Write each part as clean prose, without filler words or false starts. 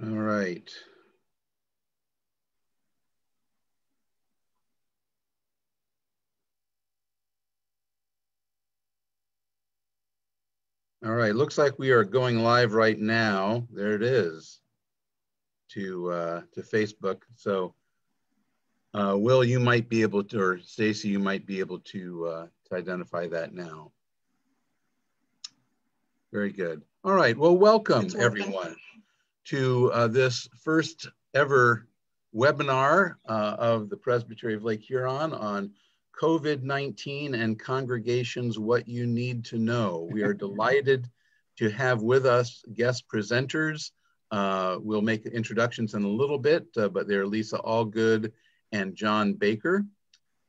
All right. All right, looks like we are going live right now. There it is to Facebook. So Will, you might be able to, or Stacy, you might be able to identify that now. Very good. All right, well, welcome everyone to this first ever webinar of the Presbytery of Lake Huron on COVID-19 and congregations, what you need to know. We are delighted to have with us guest presenters. We'll make introductions in a little bit, but they're Lisa Allgood and John Baker.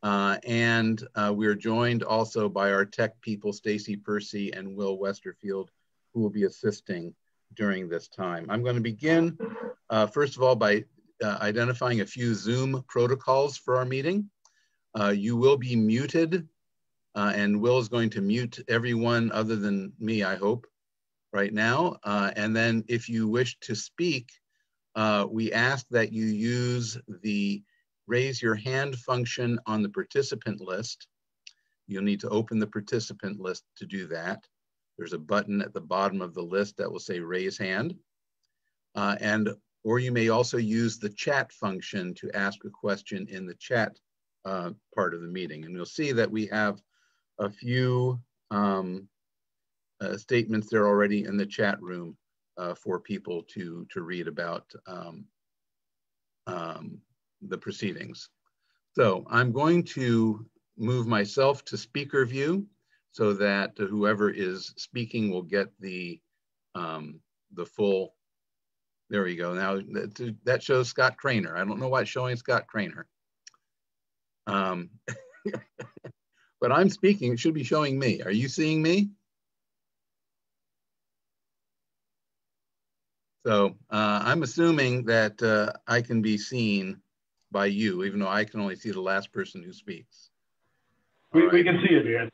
And we are joined also by our tech people, Stacy Percy and Will Westerfield, who will be assisting during this time. I'm going to begin, first of all, by identifying a few Zoom protocols for our meeting. You will be muted, and Will is going to mute everyone other than me, I hope, right now. And then if you wish to speak, we ask that you use the raise your hand function on the participant list. You'll need to open the participant list to do that. There's a button at the bottom of the list that will say raise hand. Or you may also use the chat function to ask a question in the chat part of the meeting. And you'll see that we have a few statements there already in the chat room for people to read about the proceedings. So I'm going to move myself to speaker view so that whoever is speaking will get the full, there we go. Now that shows Scott Craner. I don't know why it's showing Scott Craner. But I'm speaking, it should be showing me. Are you seeing me? So I'm assuming that I can be seen by you, even though I can only see the last person who speaks. We can see it, Dan.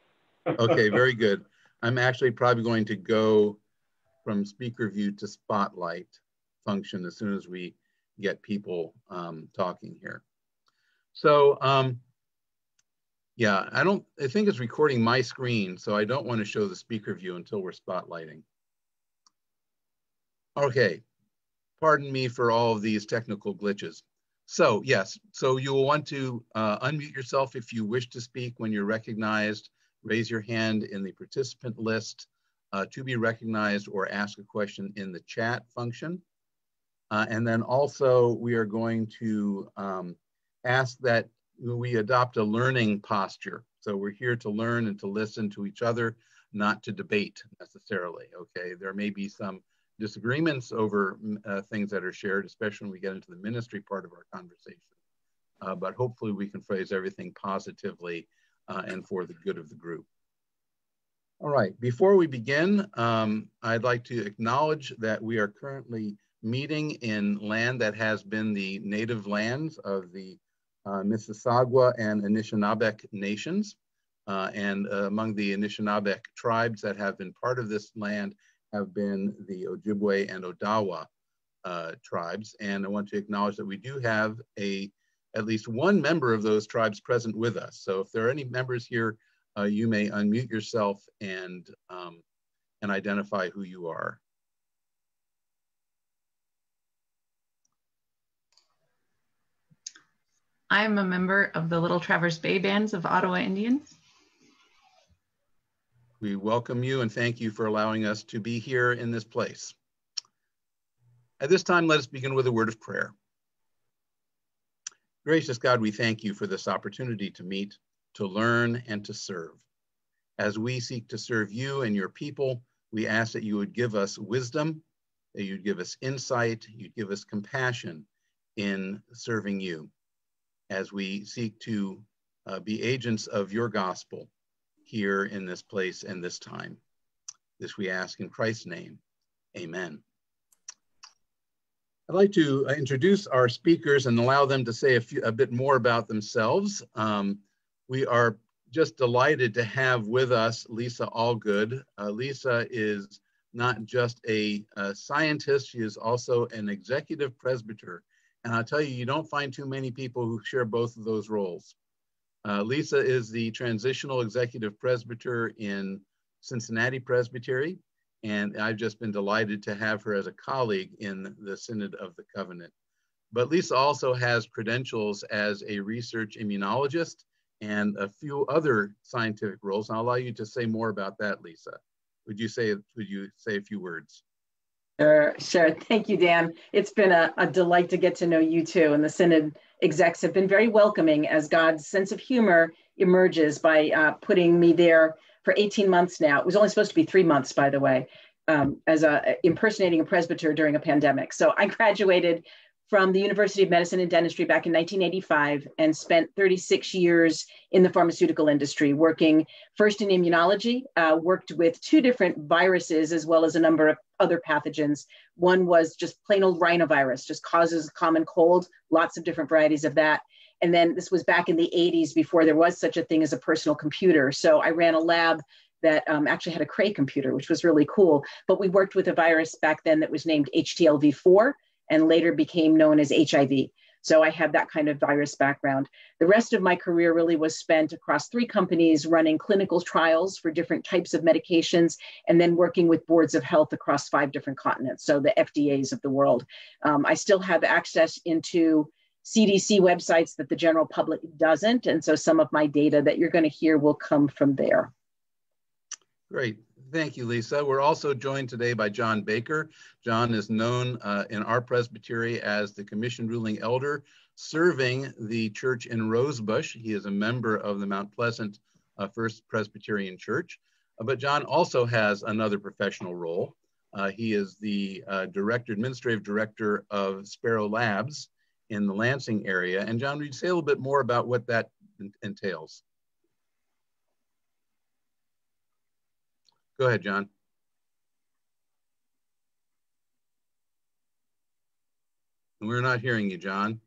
Okay, very good. I'm actually probably going to go from speaker view to spotlight function as soon as we get people talking here. So yeah, I think it's recording my screen, so I don't want to show the speaker view until we're spotlighting. Okay, pardon me for all of these technical glitches. So yes, so you will want to unmute yourself if you wish to speak when you're recognized. Raise your hand in the participant list to be recognized, or ask a question in the chat function. And then also we are going to ask that we adopt a learning posture. So we're here to learn and to listen to each other, not to debate necessarily, okay? There may be some disagreements over things that are shared, especially when we get into the ministry part of our conversation. But hopefully we can phrase everything positively and for the good of the group. All right, before we begin, I'd like to acknowledge that we are currently meeting in land that has been the native lands of the Mississauga and Anishinaabeg nations. And among the Anishinaabeg tribes that have been part of this land have been the Ojibwe and Odawa tribes. And I want to acknowledge that we do have at least one member of those tribes present with us. So if there are any members here, you may unmute yourself and identify who you are. I'm a member of the Little Traverse Bay Bands of Ottawa Indians. We welcome you and thank you for allowing us to be here in this place. At this time, let us begin with a word of prayer. Gracious God, we thank you for this opportunity to meet, to learn, and to serve. As we seek to serve you and your people, we ask that you would give us wisdom, that you'd give us insight, you'd give us compassion in serving you as we seek to be agents of your gospel here in this place and this time. This we ask in Christ's name, amen. I'd like to introduce our speakers and allow them to say a bit more about themselves. We are just delighted to have with us Lisa Allgood. Lisa is not just a scientist, she is also an executive presbyter. And I'll tell you, you don't find too many people who share both of those roles. Lisa is the transitional executive presbyter in Cincinnati Presbytery, and I've just been delighted to have her as a colleague in the Synod of the Covenant. But Lisa also has credentials as a research immunologist and a few other scientific roles. And I'll allow you to say more about that, Lisa. Would you say a few words? Sure. Thank you, Dan. It's been a delight to get to know you too. And the Synod execs have been very welcoming as God's sense of humor emerges by putting me there for 18 months now. It was only supposed to be 3 months, by the way, as impersonating a presbyter during a pandemic. So I graduated from the University of Medicine and Dentistry back in 1985 and spent 36 years in the pharmaceutical industry, working first in immunology, worked with 2 different viruses as well as a number of other pathogens. One was just plain old rhinovirus, just causes common cold, lots of different varieties of that. And then this was back in the 80s before there was such a thing as a personal computer. So I ran a lab that actually had a Cray computer, which was really cool. But we worked with a virus back then that was named HTLV4 and later became known as HIV. So I have that kind of virus background. The rest of my career really was spent across 3 companies running clinical trials for different types of medications, and then working with boards of health across 5 different continents, so the FDAs of the world. I still have access into CDC websites that the general public doesn't, and so some of my data that you're going to hear will come from there. Great. Thank you, Lisa. We're also joined today by John Baker. John is known in our presbytery as the commission ruling elder, serving the church in Rosebush. He is a member of the Mount Pleasant First Presbyterian Church. But John also has another professional role. He is the administrative director of Sparrow Labs in the Lansing area. And John, would you say a little bit more about what that entails? Go ahead, John. We're not hearing you, John.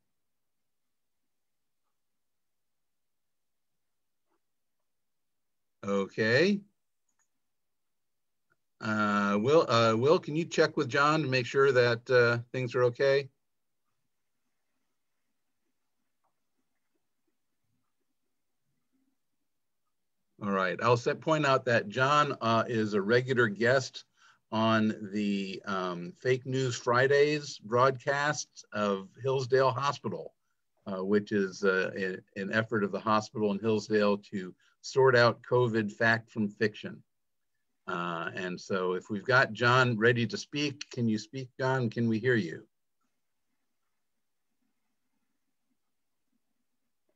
Okay. Will, can you check with John to make sure that things are okay? All right, I'll point out that John is a regular guest on the Fake News Fridays broadcast of Hillsdale Hospital, which is an effort of the hospital in Hillsdale to sort out COVID fact from fiction. And so if we've got John ready to speak, can you speak, John? Can we hear you?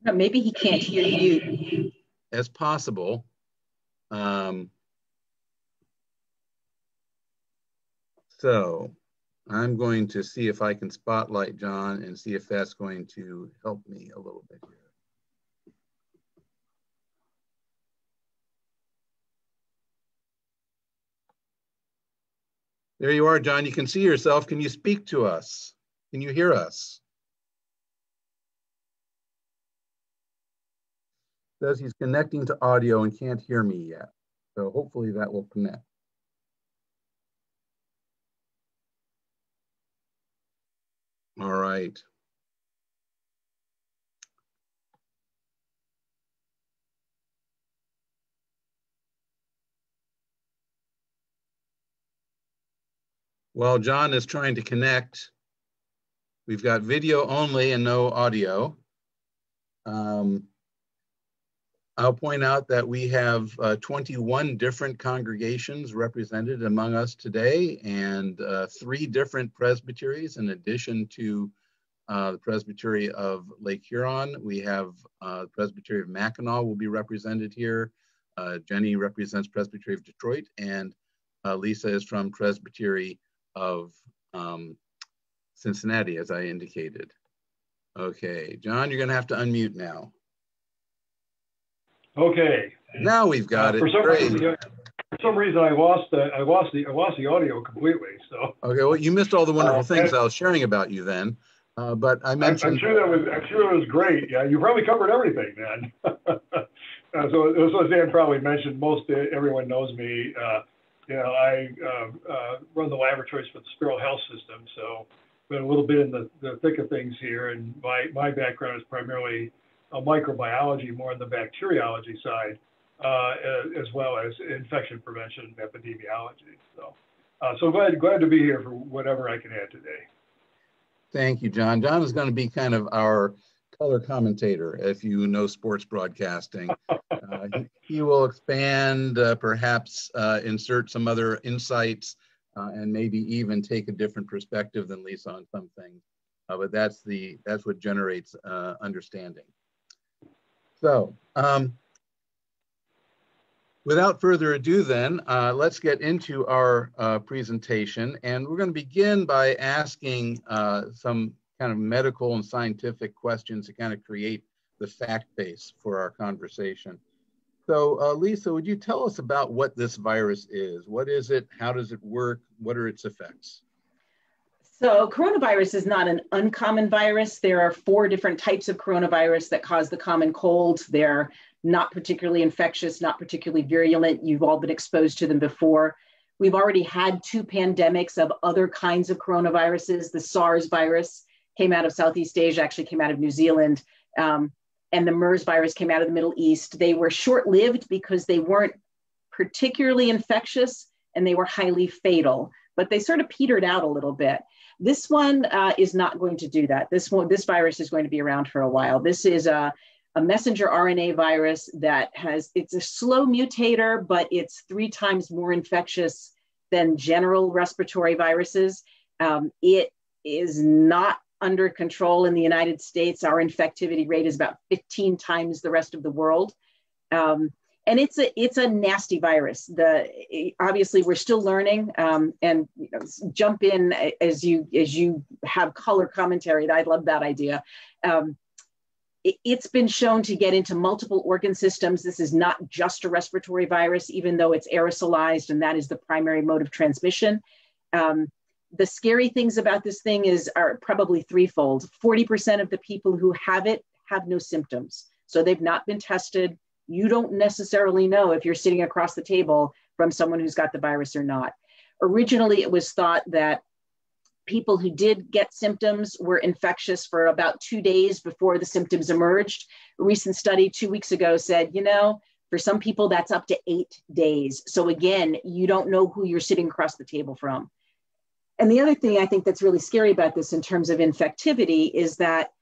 Maybe he can't hear you. As possible. So I'm going to see if I can spotlight John and see if that's going to help me a little bit here. There you are, John. You can see yourself. Can you speak to us? Can you hear us? Says he's connecting to audio and can't hear me yet. So hopefully that will connect. All right. While John is trying to connect, we've got video only and no audio. I'll point out that we have 21 different congregations represented among us today, and 3 different presbyteries in addition to the Presbytery of Lake Huron. We have the Presbytery of Mackinac will be represented here. Jenny represents Presbytery of Detroit, and Lisa is from Presbytery of Cincinnati, as I indicated. Okay, John, you're gonna have to unmute now. Okay. Now we've got it. For some reason, I lost the audio completely. So. Okay. Well, you missed all the wonderful things I was sharing about you then, but I mentioned. I'm sure it was great. Yeah, you probably covered everything then. So Dan probably mentioned everyone knows me I run the laboratories for the Sparrow Health System, so been a little bit in the thick of things here. And my background is primarily microbiology, more on the bacteriology side, as well as infection prevention and epidemiology. So glad to be here for whatever I can add today. Thank you, John. John is going to be kind of our color commentator, if you know sports broadcasting. He will expand, perhaps insert some other insights, and maybe even take a different perspective than Lisa on some things. But that's what generates understanding. So, without further ado then, let's get into our presentation. And we're going to begin by asking some kind of medical and scientific questions to kind of create the fact base for our conversation. So Lisa, would you tell us about what this virus is? What is it? How does it work? What are its effects? So coronavirus is not an uncommon virus. There are 4 different types of coronavirus that cause the common cold. They're not particularly infectious, not particularly virulent. You've all been exposed to them before. We've already had 2 pandemics of other kinds of coronaviruses. The SARS virus came out of Southeast Asia, actually came out of New Zealand, and the MERS virus came out of the Middle East. They were short-lived because they weren't particularly infectious and they were highly fatal, but they sort of petered out a little bit. This one is not going to do that. This virus is going to be around for a while. This is a messenger RNA virus it's a slow mutator, but it's 3 times more infectious than general respiratory viruses. It is not under control in the United States. Our infectivity rate is about 15 times the rest of the world. And it's a nasty virus. Obviously we're still learning, and jump in as you have color commentary. I love that idea. It's been shown to get into multiple organ systems. This is not just a respiratory virus, even though it's aerosolized, and that is the primary mode of transmission. The scary things about this thing are probably threefold. 40% of the people who have it have no symptoms. So they've not been tested. You don't necessarily know if you're sitting across the table from someone who's got the virus or not. Originally, it was thought that people who did get symptoms were infectious for about 2 days before the symptoms emerged. A recent study 2 weeks ago said, for some people, that's up to 8 days. So again, you don't know who you're sitting across the table from. And the other thing I think that's really scary about this in terms of infectivity is that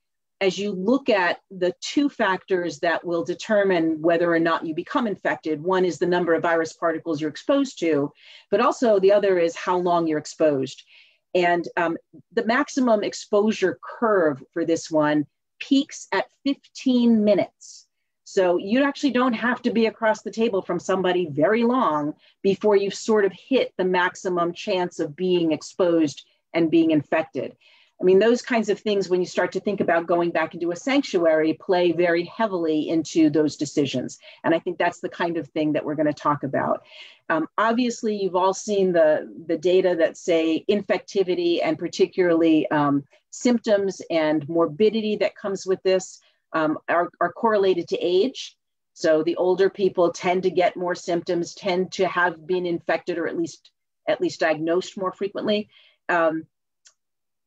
as you look at the 2 factors that will determine whether or not you become infected, one is the number of virus particles you're exposed to, but also the other is how long you're exposed. And the maximum exposure curve for this one peaks at 15 minutes. So you actually don't have to be across the table from somebody very long before you've sort of hit the maximum chance of being exposed and being infected. I mean, those kinds of things, when you start to think about going back into a sanctuary, play very heavily into those decisions. And I think that's the kind of thing that we're going to talk about. Obviously, you've all seen the data that say infectivity and particularly symptoms and morbidity that comes with this are correlated to age. So the older people tend to get more symptoms, tend to have been infected or at least diagnosed more frequently.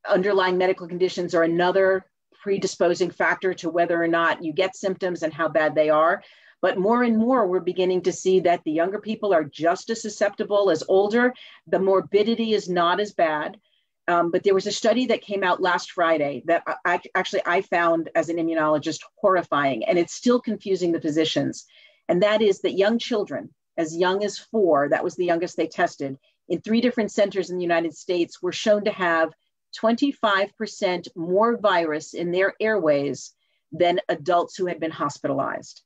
Underlying medical conditions are another predisposing factor to whether or not you get symptoms and how bad they are. But more and more, we're beginning to see that the younger people are just as susceptible as older. The morbidity is not as bad. But there was a study that came out last Friday that I found as an immunologist horrifying, and it's still confusing the physicians. And that is that young children, as young as 4, that was the youngest they tested, in 3 different centers in the United States were shown to have 25% more virus in their airways than adults who had been hospitalized.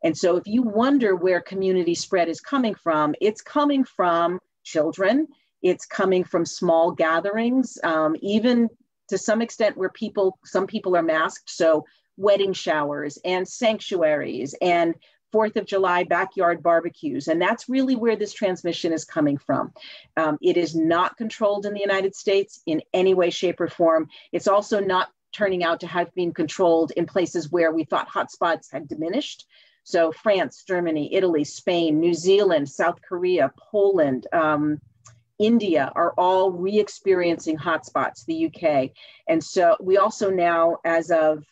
And so if you wonder where community spread is coming from, it's coming from children. It's coming from small gatherings, even to some extent where some people are masked. So wedding showers and sanctuaries and 4th of July backyard barbecues. And that's really where this transmission is coming from. It is not controlled in the United States in any way, shape, or form. It's also not turning out to have been controlled in places where we thought hotspots had diminished. So France, Germany, Italy, Spain, New Zealand, South Korea, Poland, India are all re-experiencing hotspots, the UK. And so we also now, as of,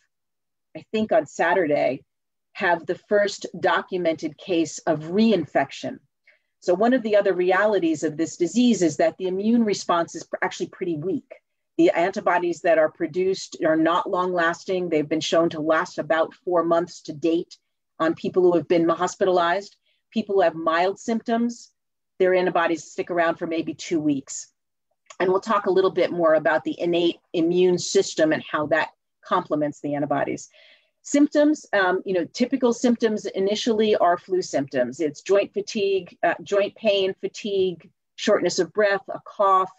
I think on Saturday, have the first documented case of reinfection. So one of the other realities of this disease is that the immune response is actually pretty weak. The antibodies that are produced are not long lasting. They've been shown to last about 4 months to date on people who have been hospitalized. People who have mild symptoms, their antibodies stick around for maybe 2 weeks. And we'll talk a little bit more about the innate immune system and how that complements the antibodies. Symptoms, typical symptoms initially are flu symptoms. It's joint fatigue, joint pain, fatigue, shortness of breath, a cough,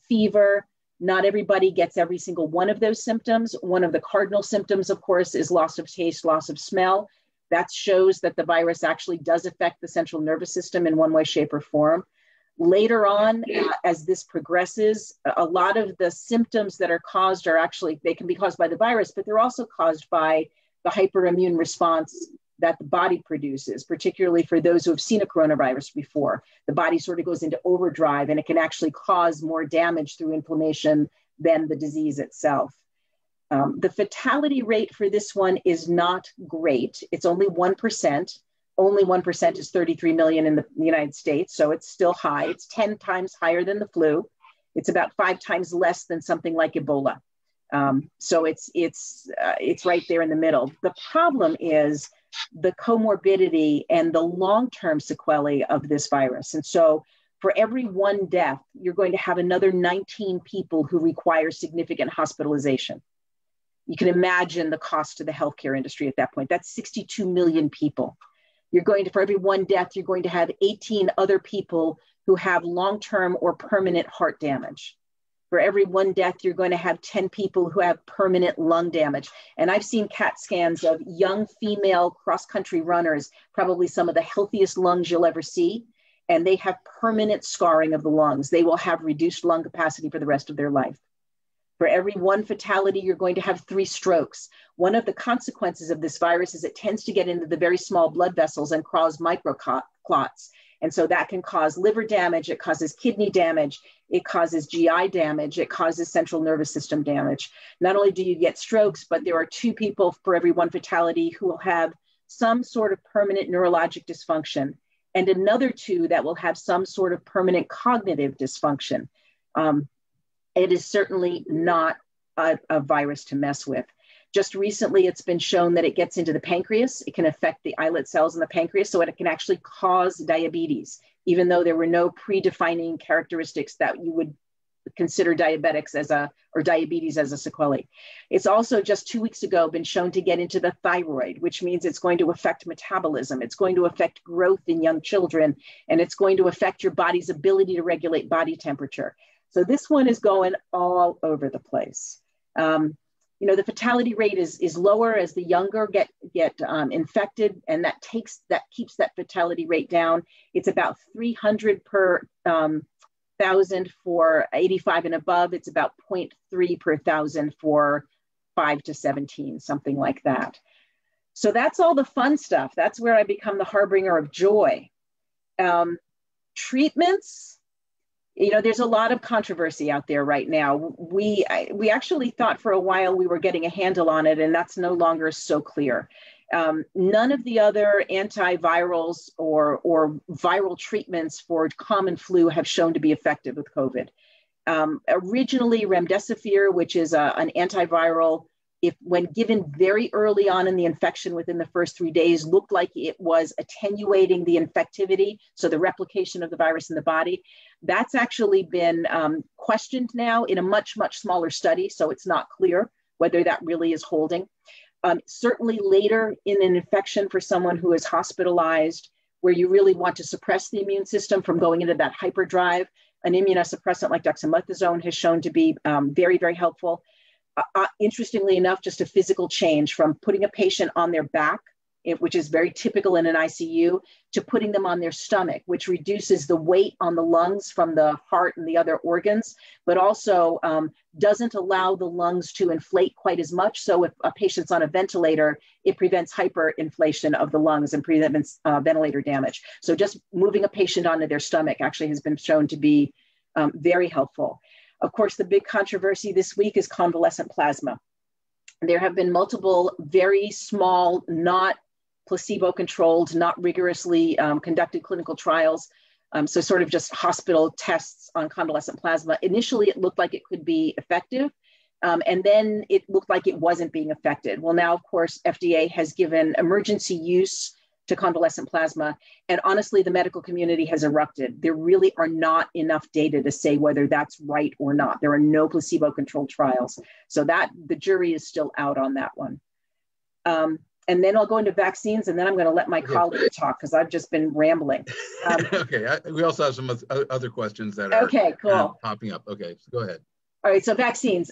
fever. Not everybody gets every single one of those symptoms. One of the cardinal symptoms, of course, is loss of taste, loss of smell. That shows that the virus actually does affect the central nervous system in one way, shape, or form. Later on, as this progresses, a lot of the symptoms that are caused are actually, they can be caused by the virus, but they're also caused by the hyperimmune response that the body produces, particularly for those who have seen a coronavirus before. The body sort of goes into overdrive, and it can actually cause more damage through inflammation than the disease itself. The fatality rate for this one is not great. It's only 1%. Only 1% is 33 million in the United States, so it's still high. It's 10 times higher than the flu. It's about 5 times less than something like Ebola. So it's right there in the middle. The problem is the comorbidity and the long-term sequelae of this virus. And so for every 1 death, you're going to have another 19 people who require significant hospitalization. You can imagine the cost to the healthcare industry at that point. That's 62 million people. You're going to, for every 1 death, you're going to have 18 other people who have long-term or permanent heart damage. For every 1 death, you're going to have 10 people who have permanent lung damage. And I've seen CAT scans of young female cross-country runners, probably some of the healthiest lungs you'll ever see, and they have permanent scarring of the lungs. They will have reduced lung capacity for the rest of their life. For every 1 fatality, you're going to have 3 strokes. One of the consequences of this virus is it tends to get into the very small blood vessels and cause microclots. And so that can cause liver damage, it causes kidney damage, it causes GI damage, it causes central nervous system damage. Not only do you get strokes, but there are 2 people for every 1 fatality who will have some sort of permanent neurologic dysfunction, and another 2 that will have some sort of permanent cognitive dysfunction. It is certainly not a virus to mess with. Just recently, it's been shown that it gets into the pancreas. It can affect the islet cells in the pancreas, so it can actually cause diabetes, even though there were no predefining characteristics that you would consider diabetics or diabetes as a sequelae. It's also just 2 weeks ago been shown to get into the thyroid, which means it's going to affect metabolism. It's going to affect growth in young children, and it's going to affect your body's ability to regulate body temperature. So this one is going all over the place. The fatality rate is lower as the younger get infected, and that keeps that fatality rate down. It's about 300 per 1,000 for 85 and above. It's about 0.3 per 1,000 for 5 to 17, something like that. So that's all the fun stuff. That's where I become the harbinger of joy. Treatments. There's a lot of controversy out there right now. We actually thought for a while we were getting a handle on it, and that's no longer so clear. None of the other antivirals or viral treatments for common flu have shown to be effective with COVID. Originally, remdesivir, which is an antiviral, when given very early on in the infection within the first 3 days, looked like it was attenuating the infectivity, so the replication of the virus in the body. That's actually been questioned now in a much, much smaller study, so it's not clear whether that really is holding. Certainly later in an infection for someone who is hospitalized, where you really want to suppress the immune system from going into that hyperdrive, an immunosuppressant like dexamethasone has shown to be very, very helpful. Interestingly enough, just a physical change from putting a patient on their back which is very typical in an ICU, to putting them on their stomach, which reduces the weight on the lungs from the heart and the other organs, but also doesn't allow the lungs to inflate quite as much. So if a patient's on a ventilator, it prevents hyperinflation of the lungs and prevents ventilator damage. So just moving a patient onto their stomach actually has been shown to be very helpful. Of course, the big controversy this week is convalescent plasma. There have been multiple very small, not placebo-controlled, not rigorously conducted clinical trials. So sort of just hospital tests on convalescent plasma. Initially, it looked like it could be effective. And then it looked like it wasn't being effective. Well, now, of course, FDA has given emergency use to convalescent plasma. And honestly, the medical community has erupted. There really are not enough data to say whether that's right or not. There are no placebo-controlled trials. So that the jury is still out on that one. And then I'll go into vaccines, and then I'm going to let my colleague talk because I've just been rambling. Okay, we also have some other questions that are popping up. Okay, so go ahead. All right, so vaccines.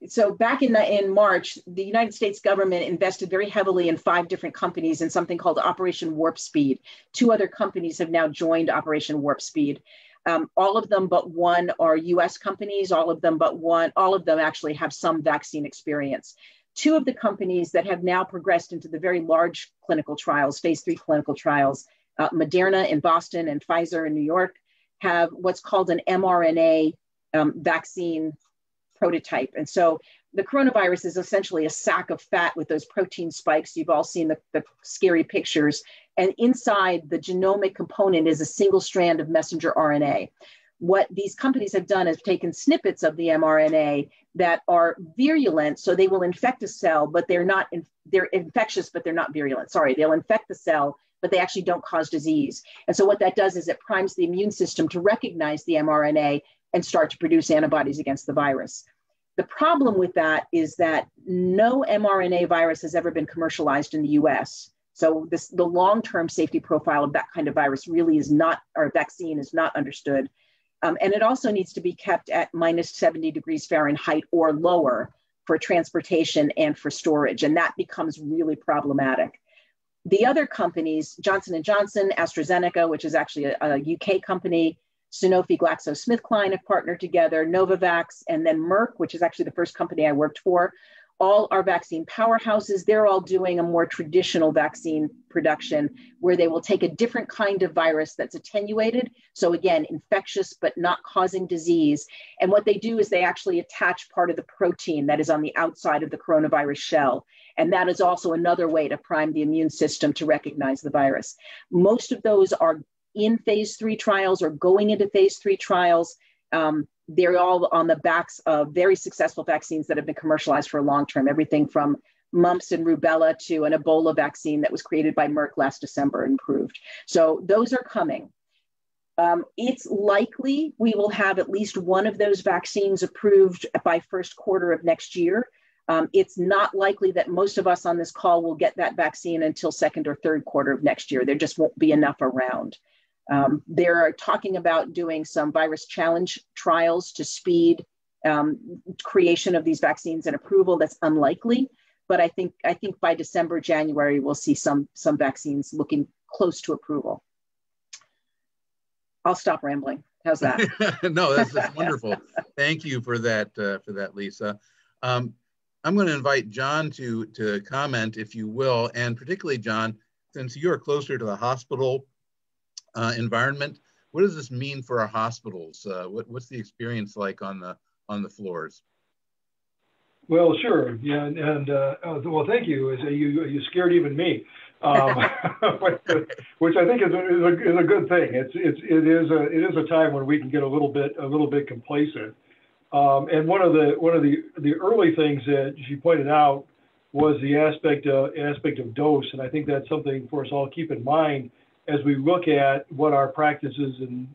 So back in March, the United States government invested very heavily in 5 different companies in something called Operation Warp Speed. 2 other companies have now joined Operation Warp Speed. All of them but one are US companies. All of them actually have some vaccine experience. 2 of the companies that have now progressed into the very large clinical trials, phase 3 clinical trials, Moderna in Boston and Pfizer in New York, have what's called an mRNA vaccine prototype. And so the coronavirus is essentially a sack of fat with those protein spikes. You've all seen the scary pictures. And inside the genomic component is a single strand of messenger RNA. What these companies have done is taken snippets of the mRNA that are virulent, so they will infect a cell, but they're infectious, but they're not virulent. Sorry, they'll infect the cell, but they actually don't cause disease. And so what that does is it primes the immune system to recognize the mRNA and start to produce antibodies against the virus. The problem with that is that no mRNA virus has ever been commercialized in the US. So the long-term safety profile of that kind of virus really is not, or vaccine is not understood. And it also needs to be kept at minus 70 degrees Fahrenheit or lower for transportation and for storage. And that becomes really problematic. The other companies, Johnson & Johnson, AstraZeneca, which is actually a UK company, Sanofi GlaxoSmithKline have partnered together, Novavax, and then Merck, which is actually the first company I worked for. All are vaccine powerhouses. They're all doing a more traditional vaccine production where they will take a different kind of virus that's attenuated. So again, infectious, but not causing disease. And what they do is they actually attach part of the protein that is on the outside of the coronavirus shell. And that is also another way to prime the immune system to recognize the virus. Most of those are in phase 3 trials or going into phase 3 trials. They're all on the backs of very successful vaccines that have been commercialized for a long term, everything from mumps and rubella to an Ebola vaccine that was created by Merck last December and approved. So those are coming. It's likely we will have at least one of those vaccines approved by first quarter of next year. It's not likely that most of us on this call will get that vaccine until second or third quarter of next year. There just won't be enough around. They're talking about doing some virus challenge trials to speed creation of these vaccines and approval. That's unlikely, but I think by December, January, we'll see some vaccines looking close to approval. I'll stop rambling. How's that? No, that's wonderful. Thank you for that, Lisa. I'm going to invite John to comment, if you will, and particularly John, since you're closer to the hospital environment, what does this mean for our hospitals? What's the experience like on the floors? Well, sure, yeah, and well, thank you. You scared even me, which I think is a good thing. It is a time when we can get a little bit complacent. And one of the early things that she pointed out was the aspect of dose, and I think that's something for us all to keep in mind as we look at what our practices and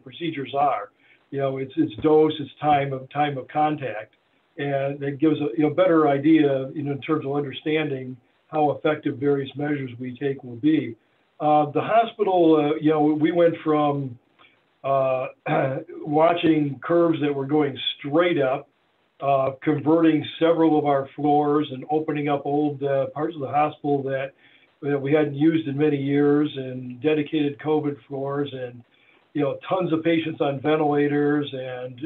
procedures are. You know, it's dose, it's time of contact, and it gives a better idea, in terms of understanding how effective various measures we take will be. The hospital, we went from watching curves that were going straight up, converting several of our floors and opening up old parts of the hospital that we hadn't used in many years, and dedicated COVID floors, and tons of patients on ventilators, and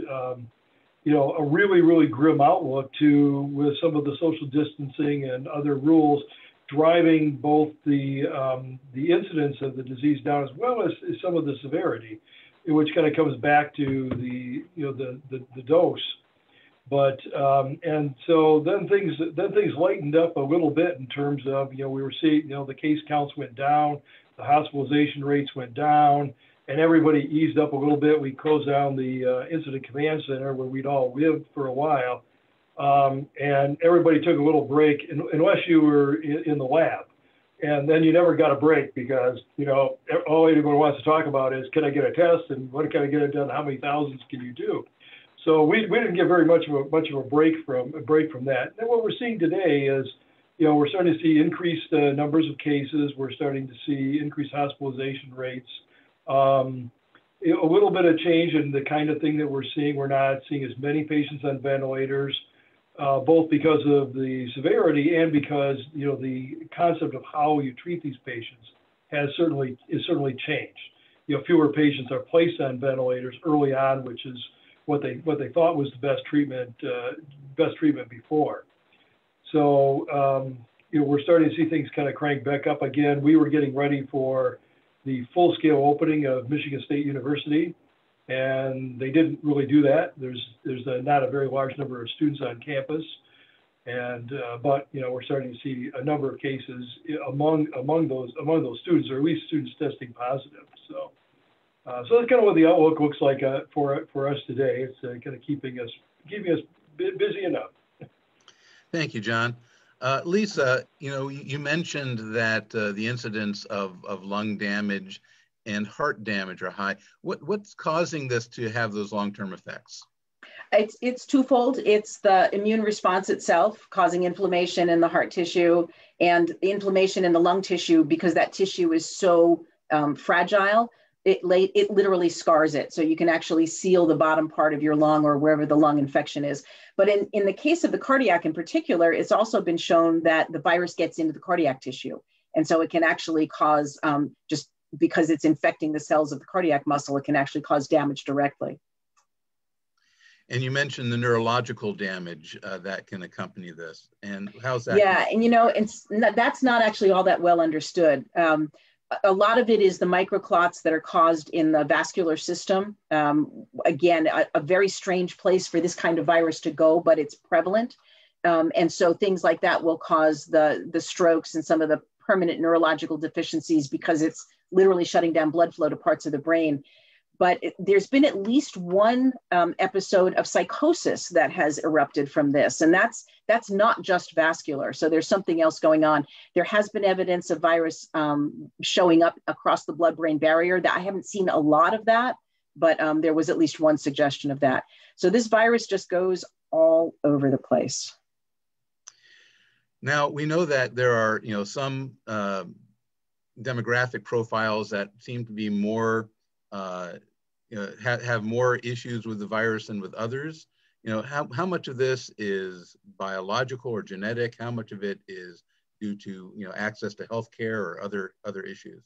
a really, really grim outlook with some of the social distancing and other rules driving both the incidence of the disease down, as well as some of the severity, which kind of comes back to the dose. But and so then things lightened up a little bit in terms of we were seeing the case counts went down, the hospitalization rates went down, and everybody eased up a little bit. We closed down the incident command center where we'd all lived for a while, and everybody took a little break, unless you were in the lab. And then you never got a break because, all anyone wants to talk about is, can I get a test, and when can I get it done? How many thousands can you do? So we didn't get very much of a break from that. And what we're seeing today is, we're starting to see increased numbers of cases. We're starting to see increased hospitalization rates. A little bit of change in the kind of thing that we're seeing. We're not seeing as many patients on ventilators. Both because of the severity and because the concept of how you treat these patients is certainly changed. Fewer patients are placed on ventilators early on, which is what they thought was the best treatment before. So we're starting to see things kind of crank back up again. We were getting ready for the full-scale opening of Michigan State University, and they didn't really do that. There's not a very large number of students on campus, and but we're starting to see a number of cases among those students, or at least students testing positive. So that's kind of what the outlook looks like for us today. It's kind of keeping us busy enough. Thank you, John. Lisa, you mentioned that the incidence of lung damage and heart damage are high. What's causing this to have those long-term effects? It's twofold. It's the immune response itself causing inflammation in the heart tissue and inflammation in the lung tissue, because that tissue is so fragile. It literally scars it. So you can actually seal the bottom part of your lung or wherever the lung infection is. But in the case of the cardiac in particular, it's also been shown that the virus gets into the cardiac tissue. And so it can actually cause, just because it's infecting the cells of the cardiac muscle, it can actually cause damage directly. And you mentioned the neurological damage that can accompany this. And how's that? Yeah, and that's not actually all that well understood. A lot of it is the microclots that are caused in the vascular system. Again, a very strange place for this kind of virus to go, but it's prevalent. And so things like that will cause the strokes and some of the permanent neurological deficiencies, because it's literally shutting down blood flow to parts of the brain. But there's been at least one episode of psychosis that has erupted from this. And that's not just vascular. So there's something else going on. There has been evidence of virus showing up across the blood-brain barrier. That I haven't seen a lot of that, but there was at least one suggestion of that. So this virus just goes all over the place. Now, we know that there are, some demographic profiles that seem to be more, have more issues with the virus than with others. How much of this is biological or genetic? How much of it is due to, access to healthcare or other issues?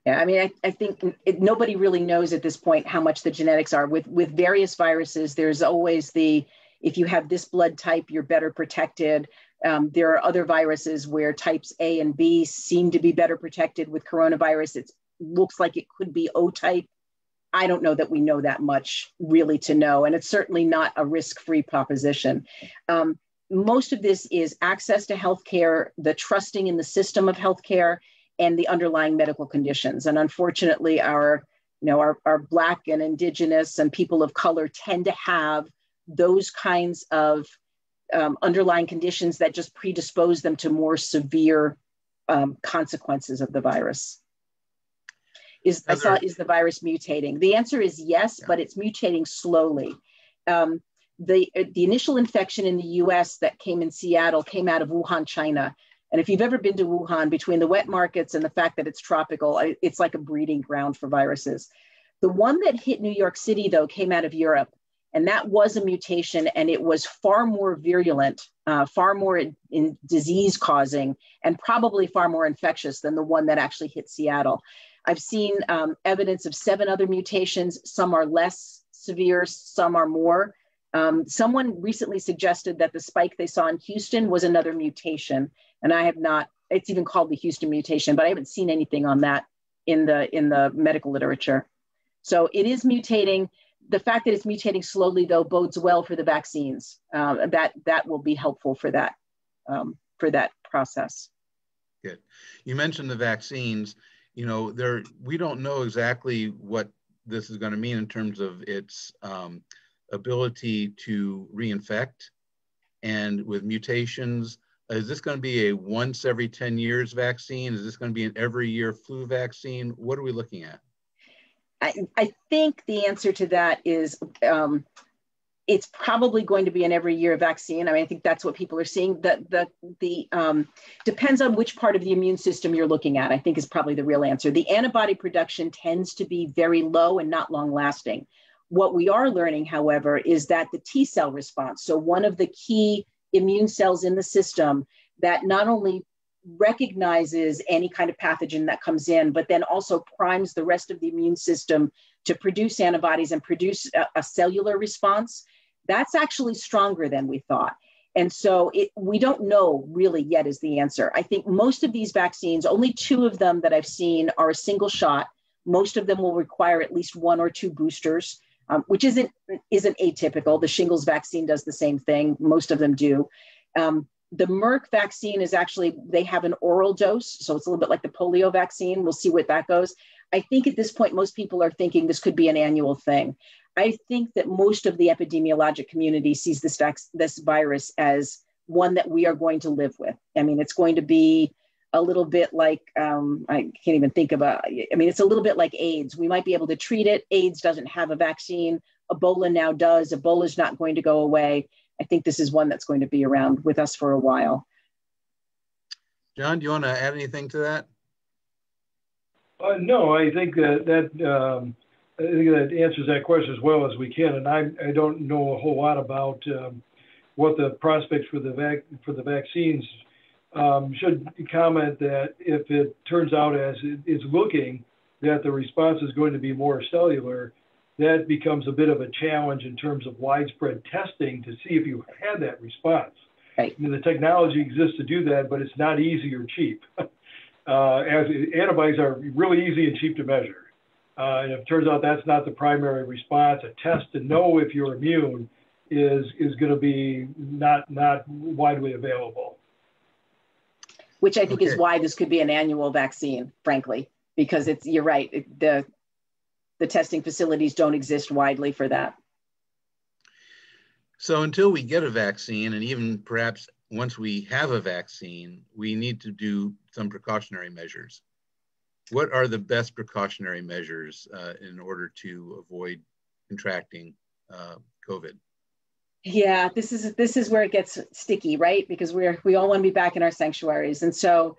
Yeah, I mean, I think nobody really knows at this point how much the genetics are. With various viruses, there's always if you have this blood type, you're better protected. There are other viruses where types A and B seem to be better protected. With coronavirus, it looks like it could be O type. I don't know that we know that much really to know, and it's certainly not a risk-free proposition. Most of this is access to healthcare, the trusting in the system of healthcare, and the underlying medical conditions. And unfortunately, our Black and Indigenous and people of color tend to have those kinds of underlying conditions that just predispose them to more severe consequences of the virus. Is the virus mutating? The answer is yes, but it's mutating slowly. The initial infection in the US that came in Seattle came out of Wuhan, China. And if you've ever been to Wuhan, between the wet markets and the fact that it's tropical, it's like a breeding ground for viruses. The one that hit New York City, though, came out of Europe. And that was a mutation, and it was far more virulent, far more in disease causing, and probably far more infectious than the one that actually hit Seattle. I've seen evidence of 7 other mutations. Some are less severe, some are more. Someone recently suggested that the spike they saw in Houston was another mutation, and I have not, it's even called the Houston mutation, but I haven't seen anything on that in the medical literature. So it is mutating. The fact that it's mutating slowly, though, bodes well for the vaccines. That will be helpful for that process. Good. You mentioned the vaccines. You know, we don't know exactly what this is going to mean in terms of its ability to reinfect, and with mutations. Is this going to be a once every 10 years vaccine? Is this going to be an every year flu vaccine? What are we looking at? I think the answer to that is it's probably going to be an every year vaccine. I mean, I think that's what people are seeing. Depends on which part of the immune system you're looking at, I think is probably the real answer. The antibody production tends to be very low and not long lasting. What we are learning, however, is that the T cell response, so one of the key immune cells in the system that not only recognizes any kind of pathogen that comes in, but then also primes the rest of the immune system to produce antibodies and produce a cellular response, that's actually stronger than we thought. And so we don't know really yet is the answer. I think most of these vaccines, only 2 of them that I've seen are a single shot. Most of them will require at least 1 or 2 boosters, which isn't atypical. The shingles vaccine does the same thing. Most of them do. The Merck vaccine is actually, they have an oral dose. So it's a little bit like the polio vaccine. We'll see where that goes. I think at this point, most people are thinking this could be an annual thing. I think that most of the epidemiologic community sees this virus as one that we are going to live with. I mean, it's going to be a little bit like, I can't even think about, I mean, it's a little bit like AIDS. We might be able to treat it. AIDS doesn't have a vaccine. Ebola now does. Ebola is not going to go away. I think this is one that's going to be around with us for a while. John, do you want to add anything to that? No, I think that answers that question as well as we can. And I don't know a whole lot about what the prospects for the vaccines. Should comment that if it turns out as it's looking that the response is going to be more cellular, that becomes a bit of a challenge in terms of widespread testing to see if you had that response. Right. I mean, the technology exists to do that, but it's not easy or cheap. As antibodies are really easy and cheap to measure. And if it turns out that's not the primary response, a test to know if you're immune is going to be not widely available. Which I think is why this could be an annual vaccine, frankly, because you're right, the testing facilities don't exist widely for that. So until we get a vaccine, and even perhaps once we have a vaccine, we need to do some precautionary measures. What are the best precautionary measures in order to avoid contracting COVID? Yeah, this is where it gets sticky, right? Because we all want to be back in our sanctuaries. And so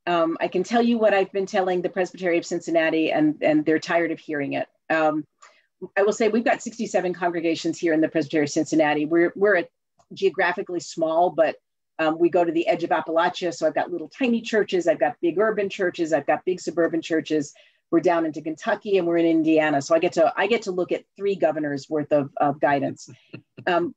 I can tell you what I've been telling the Presbytery of Cincinnati, and they're tired of hearing it. I will say we've got 67 congregations here in the Presbytery of Cincinnati. We're geographically small, but we go to the edge of Appalachia. So I've got little tiny churches. I've got big urban churches. I've got big suburban churches. We're down into Kentucky and we're in Indiana. So I get to look at 3 governors worth of guidance.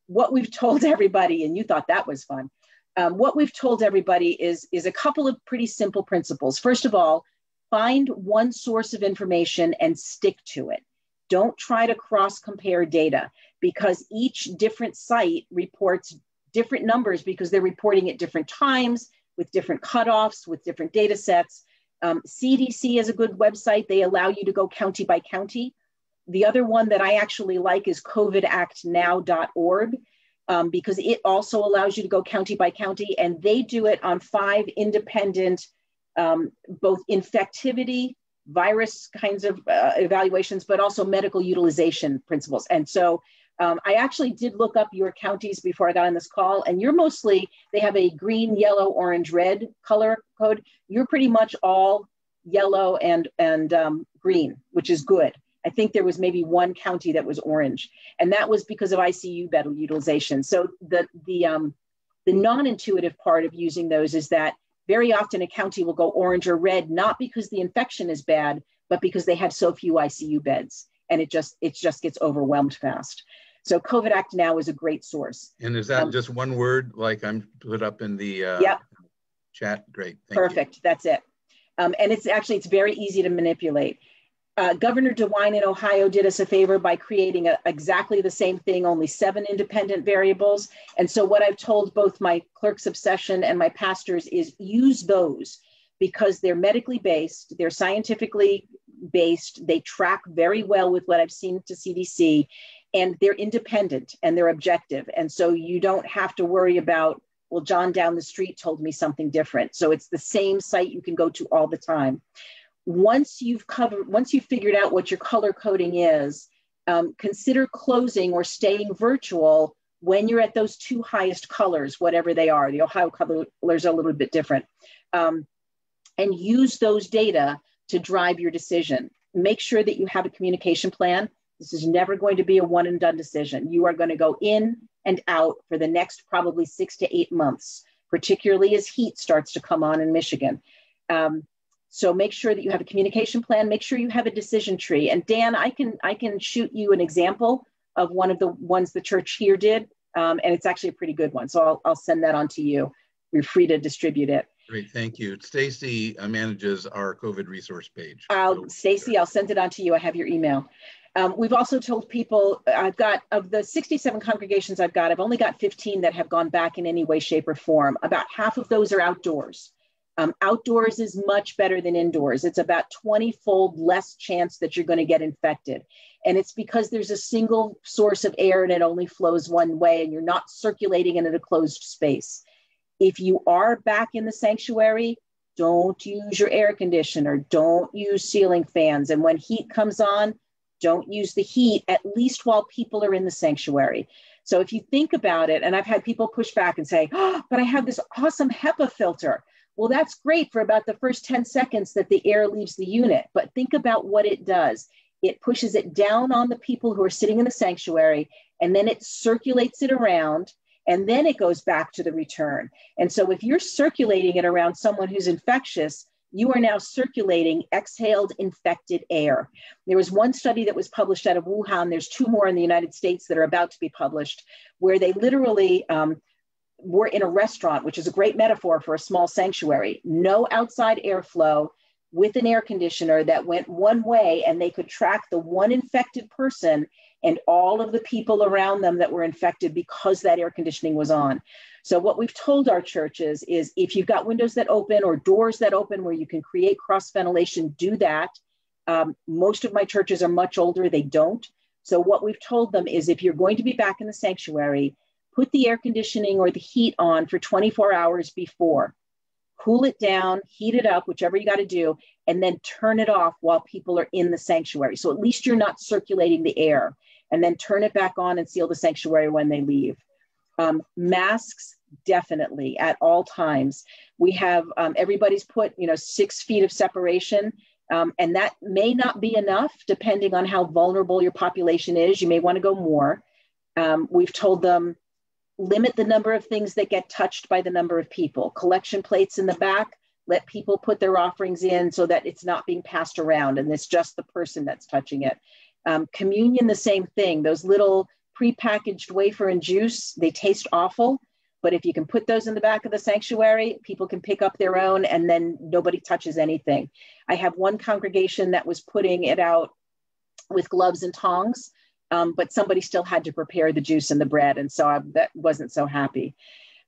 What we've told everybody, and you thought that was fun. What we've told everybody is a couple of pretty simple principles. First of all, find one source of information and stick to it. Don't try to cross-compare data, because each different site reports different numbers because they're reporting at different times with different cutoffs, with different data sets. CDC is a good website. They allow you to go county by county. The other one that I actually like is covidactnow.org, because it also allows you to go county by county, and they do it on 5 independent, both infectivity, virus kinds of evaluations, but also medical utilization principles. And so I actually did look up your counties before I got on this call, and you're mostly, they have a green, yellow, orange, red color code. You're pretty much all yellow and green, which is good. I think there was maybe one county that was orange, and that was because of ICU bed utilization. So the non-intuitive part of using those is that very often a county will go orange or red, not because the infection is bad, but because they have so few ICU beds, and it just gets overwhelmed fast. So COVID Act Now is a great source. And is that just one word, like I'm put up in the chat? Great, thank you. Perfect, that's it. And it's very easy to manipulate. Governor DeWine in Ohio did us a favor by creating exactly the same thing, only 7 independent variables. And so what I've told both my clerks of session and my pastors is use those, because they're medically based, they're scientifically based, they track very well with what I've seen to CDC, and they're independent and they're objective. And so you don't have to worry about, well, John down the street told me something different. So it's the same site you can go to all the time. Once you've figured out what your color coding is, consider closing or staying virtual when you're at those 2 highest colors, whatever they are. The Ohio colors are a little bit different. And use those data to drive your decision. Make sure that you have a communication plan. This is never going to be a one and done decision. You are going to go in and out for the next probably 6 to 8 months, particularly as heat starts to come on in Michigan. So make sure that you have a communication plan. Make sure you have a decision tree. And Dan, I can shoot you an example of one of the ones the church here did, and it's actually a pretty good one. So I'll send that on to you. You're free to distribute it. Great, thank you. Stacy manages our COVID resource page. Stacy, I'll send it on to you. I have your email. We've also told people, of the 67 congregations I've only got 15 that have gone back in any way, shape, or form. About half of those are outdoors. Outdoors is much better than indoors. It's about 20-fold less chance that you're going to get infected. And it's because there's a single source of air and it only flows one way, and you're not circulating in a closed space. If you are back in the sanctuary, don't use your air conditioner. Don't use ceiling fans. And when heat comes on, don't use the heat, at least while people are in the sanctuary. So if you think about it, and I've had people push back and say, oh, but I have this awesome HEPA filter. Well, that's great for about the first 10 seconds that the air leaves the unit. But think about what it does. It pushes it down on the people who are sitting in the sanctuary, and then it circulates it around, and then it goes back to the return. And so if you're circulating it around someone who's infectious, you are now circulating exhaled infected air. There was one study that was published out of Wuhan. There's 2 more in the United States that are about to be published, where they literally were in a restaurant, which is a great metaphor for a small sanctuary, no outside airflow, with an air conditioner that went one way, and they could track the one infected person and all of the people around them that were infected because that air conditioning was on. So what we've told our churches is, if you've got windows that open or doors that open where you can create cross ventilation, do that. Most of my churches are much older, they don't. So what we've told them is, if you're going to be back in the sanctuary, put the air conditioning or the heat on for 24 hours before. Cool it down, heat it up, whichever you got to do, and then turn it off while people are in the sanctuary. So at least you're not circulating the air, and then turn it back on and seal the sanctuary when they leave. Masks, definitely at all times. We have, everybody's put, 6 feet of separation, and that may not be enough depending on how vulnerable your population is. You may want to go more. We've told them, limit the number of things that get touched by the number of people. Collection plates in the back, let people put their offerings in so that it's not being passed around and it's just the person that's touching it. Communion, the same thing. Those little prepackaged wafer and juice, they taste awful, but if you can put those in the back of the sanctuary, people can pick up their own and then nobody touches anything. I have one congregation that was putting it out with gloves and tongs, but somebody still had to prepare the juice and the bread, and so that wasn't so happy.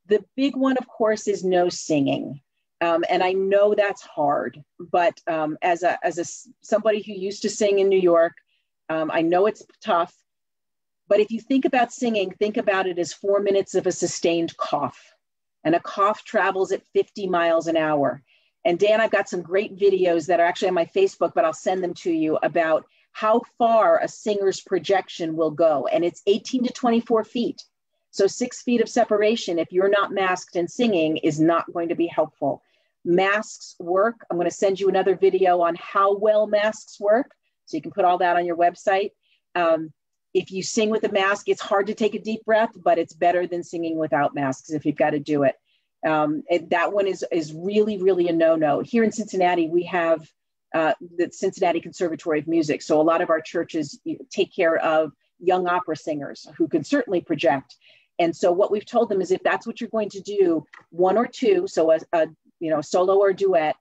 The big one, of course, is no singing. And I know that's hard, but as somebody who used to sing in New York, I know it's tough. But if you think about singing, think about it as 4 minutes of a sustained cough. And a cough travels at 50 miles an hour. And Dan, I've got some great videos that are actually on my Facebook, but I'll send them to you, about how far a singer's projection will go. And it's 18 to 24 feet. So 6 feet of separation, if you're not masked and singing, is not going to be helpful. Masks work. I'm going to send you another video on how well masks work. So you can put all that on your website. If you sing with a mask, it's hard to take a deep breath, but it's better than singing without masks if you've got to do it. That one is really, really a no-no. Here in Cincinnati, we have the Cincinnati Conservatory of Music. So a lot of our churches take care of young opera singers who can certainly project. And so what we've told them is if that's what you're going to do, one or two, so a solo or duet,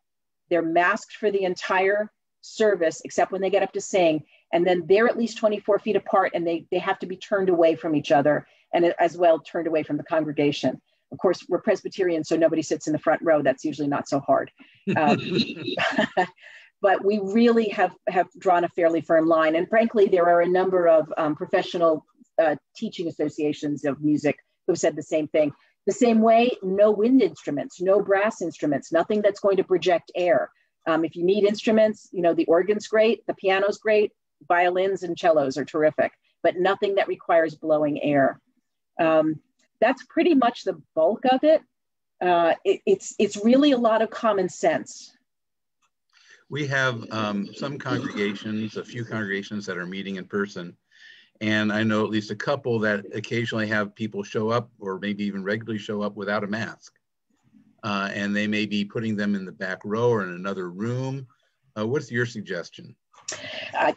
they're masked for the entire service except when they get up to sing. And then they're at least 24 feet apart, and they have to be turned away from each other, and as well turned away from the congregation. Of course, we're Presbyterian, so nobody sits in the front row. That's usually not so hard. But we really have drawn a fairly firm line. And frankly, there are a number of professional teaching associations of music who've said the same thing. The same way, no wind instruments, no brass instruments, nothing that's going to project air. If you need instruments, the organ's great, the piano's great, violins and cellos are terrific, but nothing that requires blowing air. That's pretty much the bulk of it. It's really a lot of common sense. We have some congregations, a few congregations that are meeting in person. And I know at least a couple that occasionally have people show up or maybe even regularly show up without a mask. And they may be putting them in the back row or in another room. What's your suggestion?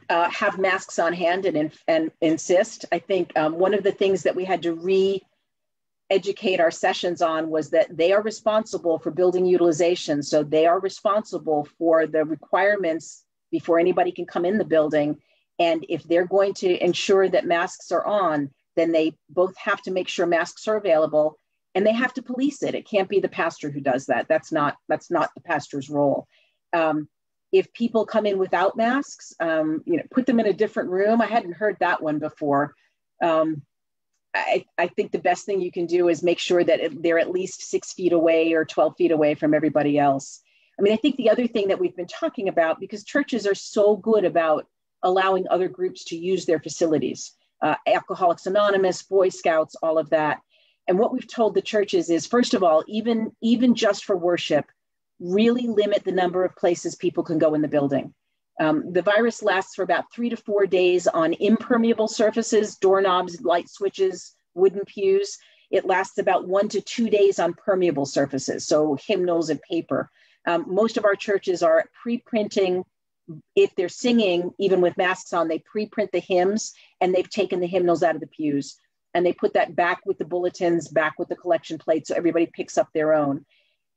Have masks on hand and insist. I think one of the things that we had to re-educate our sessions on was that they are responsible for building utilization. So they are responsible for the requirements before anybody can come in the building. And if they're going to ensure that masks are on, then they both have to make sure masks are available, and they have to police it. It can't be the pastor who does that. That's not the pastor's role. If people come in without masks, put them in a different room. I hadn't heard that one before. I think the best thing you can do is make sure that they're at least 6 feet away or 12 feet away from everybody else. I think the other thing that we've been talking about, because churches are so good about allowing other groups to use their facilities, Alcoholics Anonymous, Boy Scouts, all of that. And what we've told the churches is, first of all, even just for worship, really limit the number of places people can go in the building. The virus lasts for about 3 to 4 days on impermeable surfaces, doorknobs, light switches, wooden pews. It lasts about 1 to 2 days on permeable surfaces, so hymnals and paper. Most of our churches are pre-printing. If they're singing, even with masks on, they pre-print the hymns, and they've taken the hymnals out of the pews. And they put that back with the bulletins, back with the collection plates, so everybody picks up their own.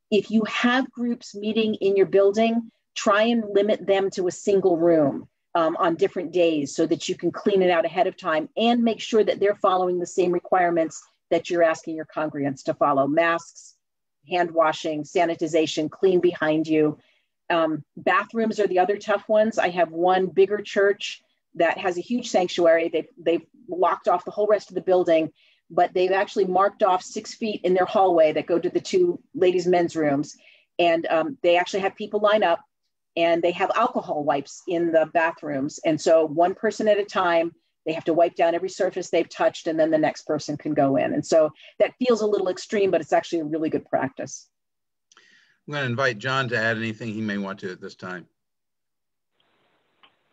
If you have groups meeting in your building, try and limit them to a single room on different days so that you can clean it out ahead of time and make sure that they're following the same requirements that you're asking your congregants to follow: masks, hand washing, sanitization, clean behind you. Bathrooms are the other tough ones. I have one bigger church that has a huge sanctuary. They've locked off the whole rest of the building, but they've actually marked off 6 feet in their hallway that go to the 2 ladies' men's rooms. And they actually have people line up, and they have alcohol wipes in the bathrooms. And so one person at a time, they have to wipe down every surface they've touched, and then the next person can go in. And so that feels a little extreme, but it's actually a really good practice. I'm going to invite John to add anything he may want to at this time.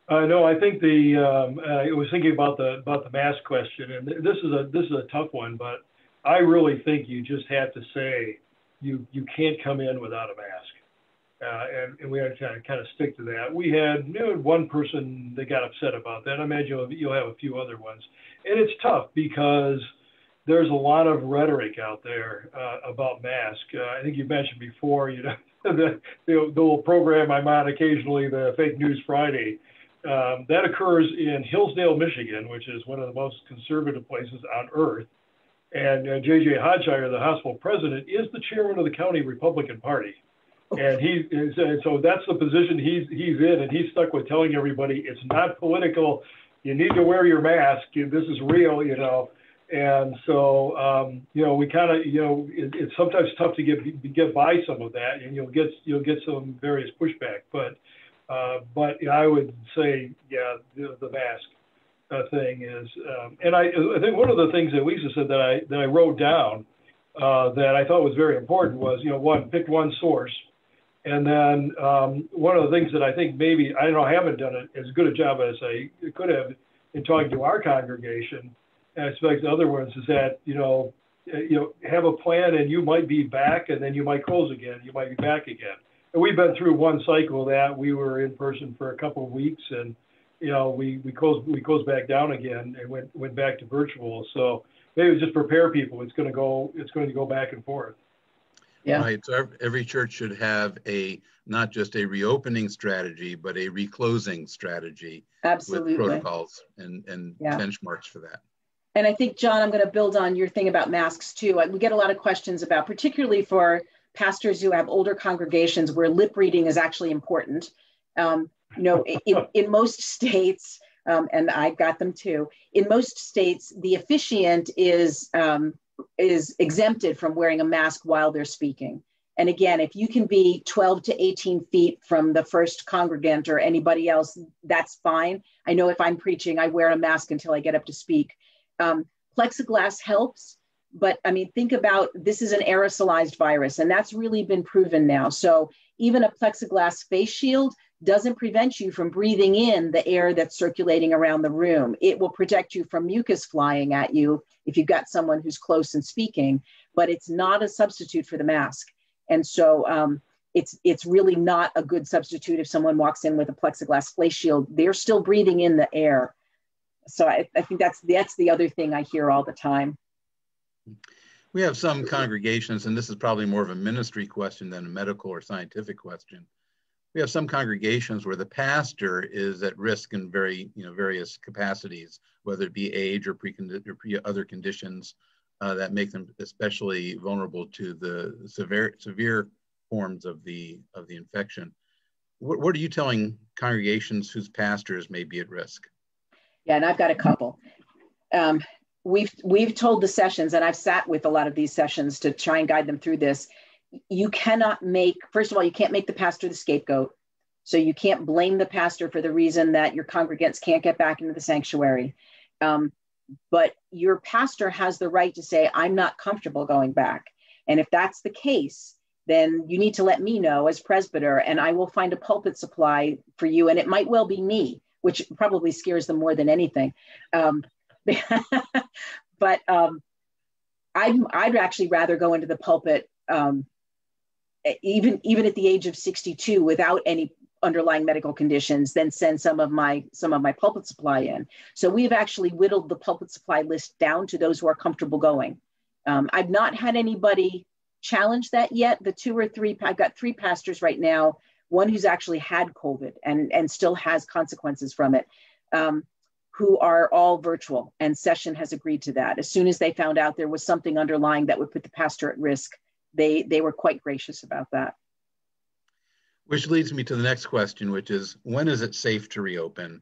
No, I think I was thinking about the mask question, and this is a tough one, but I really think you just have to say you can't come in without a mask, and we have to kind of stick to that. We had one person that got upset about that. I imagine you'll have a few other ones, and it's tough because there's a lot of rhetoric out there about masks. I think you mentioned before, the little program I'm on occasionally, the Fake News Friday. That occurs in Hillsdale, Michigan, which is one of the most conservative places on earth. And J.J. Hodshire, the hospital president, is the chairman of the county Republican Party. And so that's the position he's in, and he's stuck with telling everybody it's not political. You need to wear your mask. This is real, And so, we kind of, it's sometimes tough to get by some of that, and you'll get some various pushback. But I would say, the mask thing is, and I think one of the things that Lisa said that I wrote down that I thought was very important was, pick one source And then one of the things that I think maybe, I don't know, I haven't done it as good a job as I could have in talking to our congregation, and I expect the other ones, is that, have a plan and you might be back and then you might close again, you might be back again. And we've been through one cycle of that. We were in person for a couple of weeks and, we closed back down again and went back to virtual. So maybe just prepare people. It's going to go back and forth. Yeah. Right. So every church should have not just a reopening strategy, but a reclosing strategy. Absolutely. With protocols and benchmarks for that. And I think, John, I'm going to build on your thing about masks too. We get a lot of questions about, particularly for pastors who have older congregations where lip reading is actually important. In most states, and I've got them too, in most states, the officiant is exempted from wearing a mask while they're speaking. And again, if you can be 12 to 18 feet from the first congregant or anybody else, that's fine. I know if I'm preaching, I wear a mask until I get up to speak. Plexiglass helps, but I mean, think about, this is an aerosolized virus, and that's really been proven now. So even a plexiglass face shield doesn't prevent you from breathing in the air that's circulating around the room. It will protect you from mucus flying at you if you've got someone who's close and speaking, but it's not a substitute for the mask. And so it's really not a good substitute if someone walks in with a plexiglass face shield. They're still breathing in the air. So I think that's the other thing I hear all the time. We have some congregations, and this is probably more of a ministry question than a medical or scientific question. We have some congregations where the pastor is at risk in various capacities, whether it be age or other conditions that make them especially vulnerable to the severe forms of the infection. What are you telling congregations whose pastors may be at risk? Yeah, and I've got a couple. We've told the sessions, and I've sat with a lot of these sessions to try and guide them through this. You cannot first of all, you can't make the pastor the scapegoat. So you can't blame the pastor for the reason that your congregants can't get back into the sanctuary. But your pastor has the right to say, I'm not comfortable going back. And if that's the case, then you need to let me know as presbyter, and I will find a pulpit supply for you. And it might well be me, which probably scares them more than anything. But I'd actually rather go into the pulpit, even at the age of 62, without any underlying medical conditions, than send some of my pulpit supply in. So we've actually whittled the pulpit supply list down to those who are comfortable going. I've not had anybody challenge that yet. I've got 3 pastors right now, one who's actually had COVID and still has consequences from it, who are all virtual, and session has agreed to that. As soon as they found out there was something underlying that would put the pastor at risk, they were quite gracious about that. Which leads me to the next question, which is, when is it safe to reopen?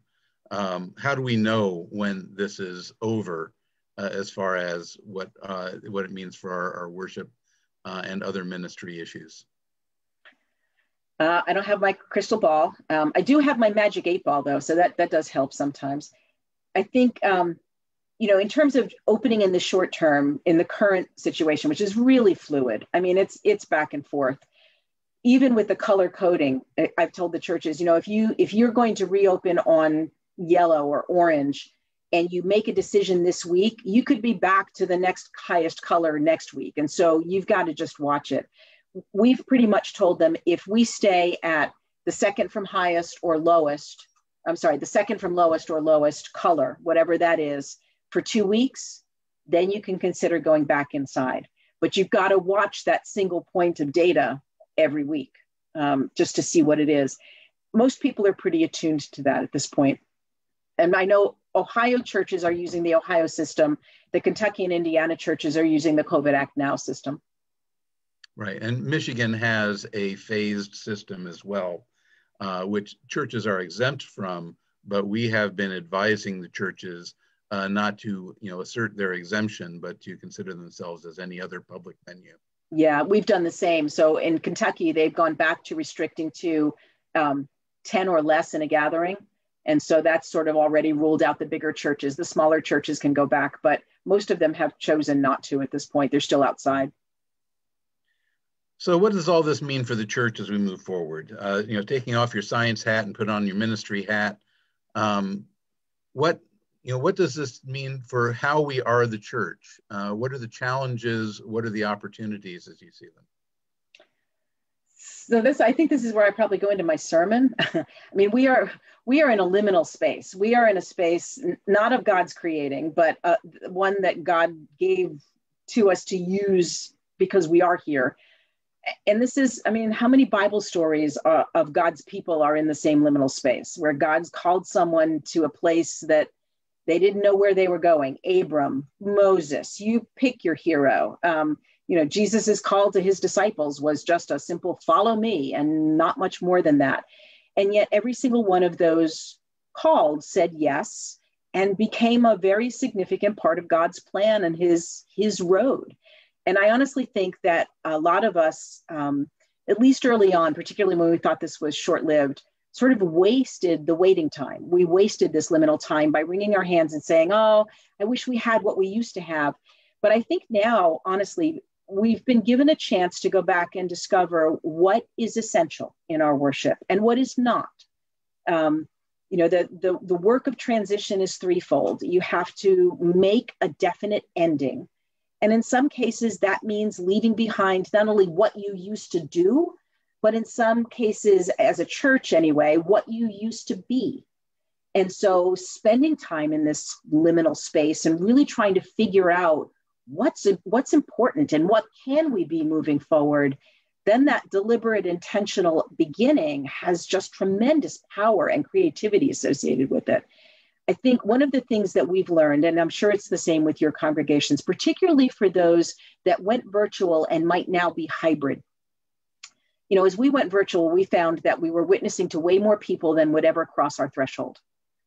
How do we know when this is over, as far as what it means for our worship and other ministry issues? I don't have my crystal ball. I do have my magic 8-ball though, so that does help sometimes. I think, in terms of opening in the short term, in the current situation, which is really fluid. I mean, it's back and forth. Even with the color coding, I've told the churches, if you're going to reopen on yellow or orange and you make a decision this week, you could be back to the next highest color next week. And so you've got to just watch it. We've pretty much told them, if we stay at the second from lowest or lowest color, whatever that is, for 2 weeks, then you can consider going back inside. But you've got to watch that single point of data every week, just to see what it is. Most people are pretty attuned to that at this point. And I know Ohio churches are using the Ohio system. The Kentucky and Indiana churches are using the COVID Act Now system. Right, and Michigan has a phased system as well, which churches are exempt from, but we have been advising the churches not to, assert their exemption, but to consider themselves as any other public venue. Yeah, we've done the same. So in Kentucky, they've gone back to restricting to 10 or less in a gathering. And so that's sort of already ruled out the bigger churches. The smaller churches can go back, but most of them have chosen not to at this point. They're still outside. So what does all this mean for the church as we move forward? You know, taking off your science hat and put on your ministry hat. What does this mean for how we are the church? What are the challenges? What are the opportunities as you see them? So I think this is where I probably go into my sermon. I mean, we are in a liminal space. We are in a space not of God's creating, but one that God gave to us to use because we are here. And this is, I mean, how many Bible stories of God's people are in the same liminal space where God's called someone to a place that they didn't know where they were going? Abram, Moses, you pick your hero. You know, Jesus's call to his disciples was just a simple follow me and not much more than that. And yet every single one of those called said yes and became a very significant part of God's plan and his road. And I honestly think that a lot of us, at least early on, particularly when we thought this was short-lived, sort of wasted the waiting time. We wasted this liminal time by wringing our hands and saying, oh, I wish we had what we used to have. But I think now, honestly, we've been given a chance to go back and discover what is essential in our worship and what is not. You know, the work of transition is threefold. You have to make a definite ending. And in some cases, that means leaving behind not only what you used to do, but in some cases, as a church anyway, what you used to be. And so spending time in this liminal space and really trying to figure out what's important and what can we be moving forward, then that deliberate, intentional beginning has just tremendous power and creativity associated with it. I think one of the things that we've learned, and I'm sure it's the same with your congregations, particularly for those that went virtual and might now be hybrid. You know, as we went virtual, we found that we were witnessing to way more people than would ever cross our threshold.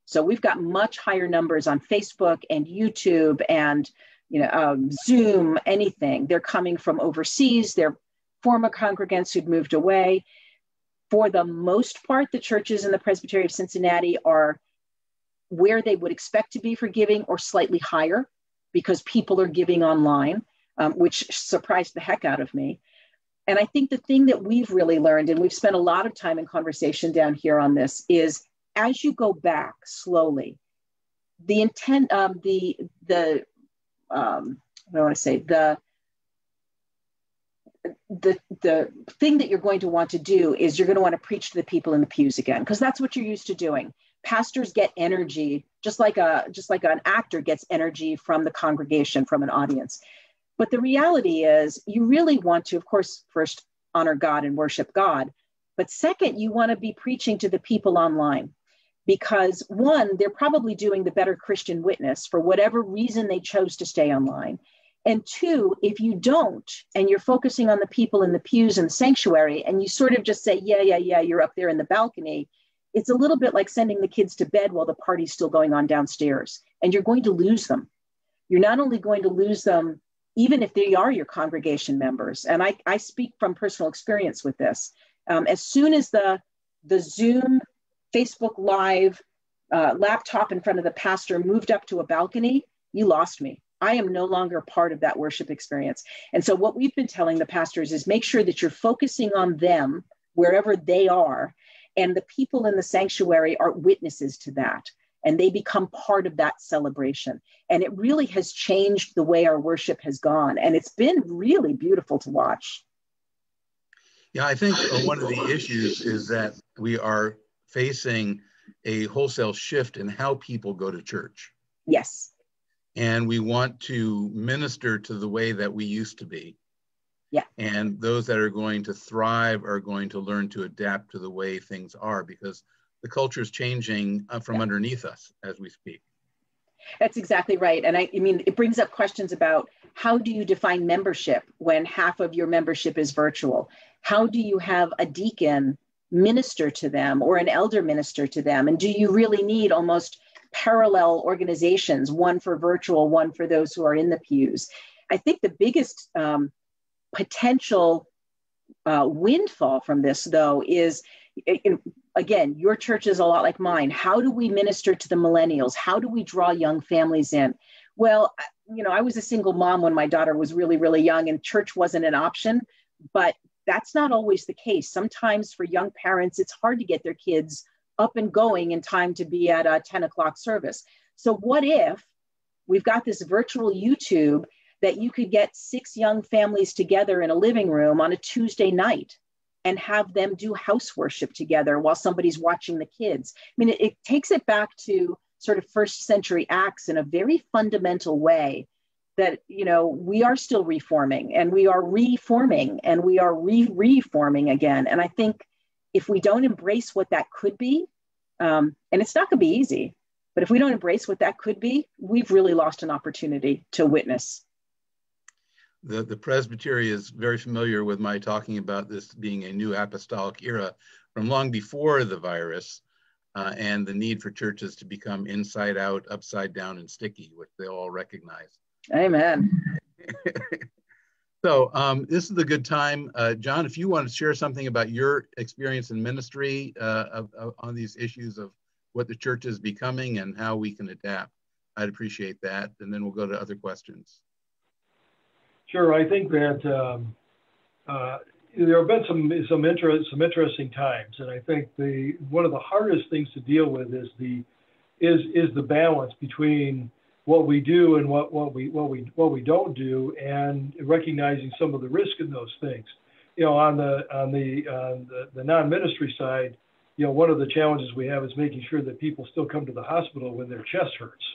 So we've got much higher numbers on Facebook and YouTube and, you know, Zoom, anything. They're coming from overseas. They're former congregants who'd moved away. For the most part, the churches in the Presbytery of Cincinnati are where they would expect to be for giving or slightly higher because people are giving online, which surprised the heck out of me. And I think the thing that we've really learned, and we've spent a lot of time in conversation down here on this, is as you go back slowly, the intent of the thing that you're going to want to do is you're going to want to preach to the people in the pews again, because that's what you're used to doing. Pastors get energy, just like an actor gets energy from the congregation, from an audience. But the reality is you really want to, of course, first honor God and worship God. But second, you want to be preaching to the people online because one, they're probably doing the better Christian witness for whatever reason they chose to stay online. And two, if you don't, and you're focusing on the people in the pews and the sanctuary, and you sort of just say, yeah, you're up there in the balcony, it's a little bit like sending the kids to bed while the party's still going on downstairs, and you're going to lose them. You're not only going to lose them, even if they are your congregation members. And I speak from personal experience with this. As soon as the Zoom, Facebook Live, laptop in front of the pastor moved up to a balcony, you lost me. I am no longer part of that worship experience. And so what we've been telling the pastors is make sure that you're focusing on them wherever they are. And the people in the sanctuary are witnesses to that. And they become part of that celebration. And it really has changed the way our worship has gone. And it's been really beautiful to watch. Yeah, I think one of the issues is that we are facing a wholesale shift in how people go to church. Yes. And we want to minister to the way that we used to be. Yeah. And those that are going to thrive are going to learn to adapt to the way things are because the culture is changing from underneath us as we speak. That's exactly right. And I mean, it brings up questions about how do you define membership when half of your membership is virtual? How do you have a deacon minister to them or an elder minister to them? And do you really need almost parallel organizations, one for virtual, one for those who are in the pews? I think the biggest potential windfall from this, though, is, again, your church is a lot like mine. How do we minister to the millennials? How do we draw young families in? Well, you know, I was a single mom when my daughter was really, really young and church wasn't an option, but that's not always the case. Sometimes for young parents, it's hard to get their kids up and going in time to be at a 10 o'clock service. So what if we've got this virtual YouTube that you could get 6 young families together in a living room on a Tuesday night and have them do house worship together while somebody's watching the kids? I mean, it takes it back to sort of first century Acts in a very fundamental way, that, you know, we are still reforming and we are reforming and we are reforming again. And I think if we don't embrace what that could be, and it's not going to be easy, but if we don't embrace what that could be, we've really lost an opportunity to witness. The Presbytery is very familiar with my talking about this being a new apostolic era from long before the virus, and the need for churches to become inside out, upside down, and sticky, which they all recognize. Amen. So this is a good time. John, if you want to share something about your experience in ministry on these issues of what the church is becoming and how we can adapt, I'd appreciate that. And then we'll go to other questions. Sure. I think that there have been some interesting times, and I think one of the hardest things to deal with is the balance between what we do and what we don't do, and recognizing some of the risk in those things. You know, on the non-ministry side, you know, one of the challenges we have is making sure that people still come to the hospital when their chest hurts,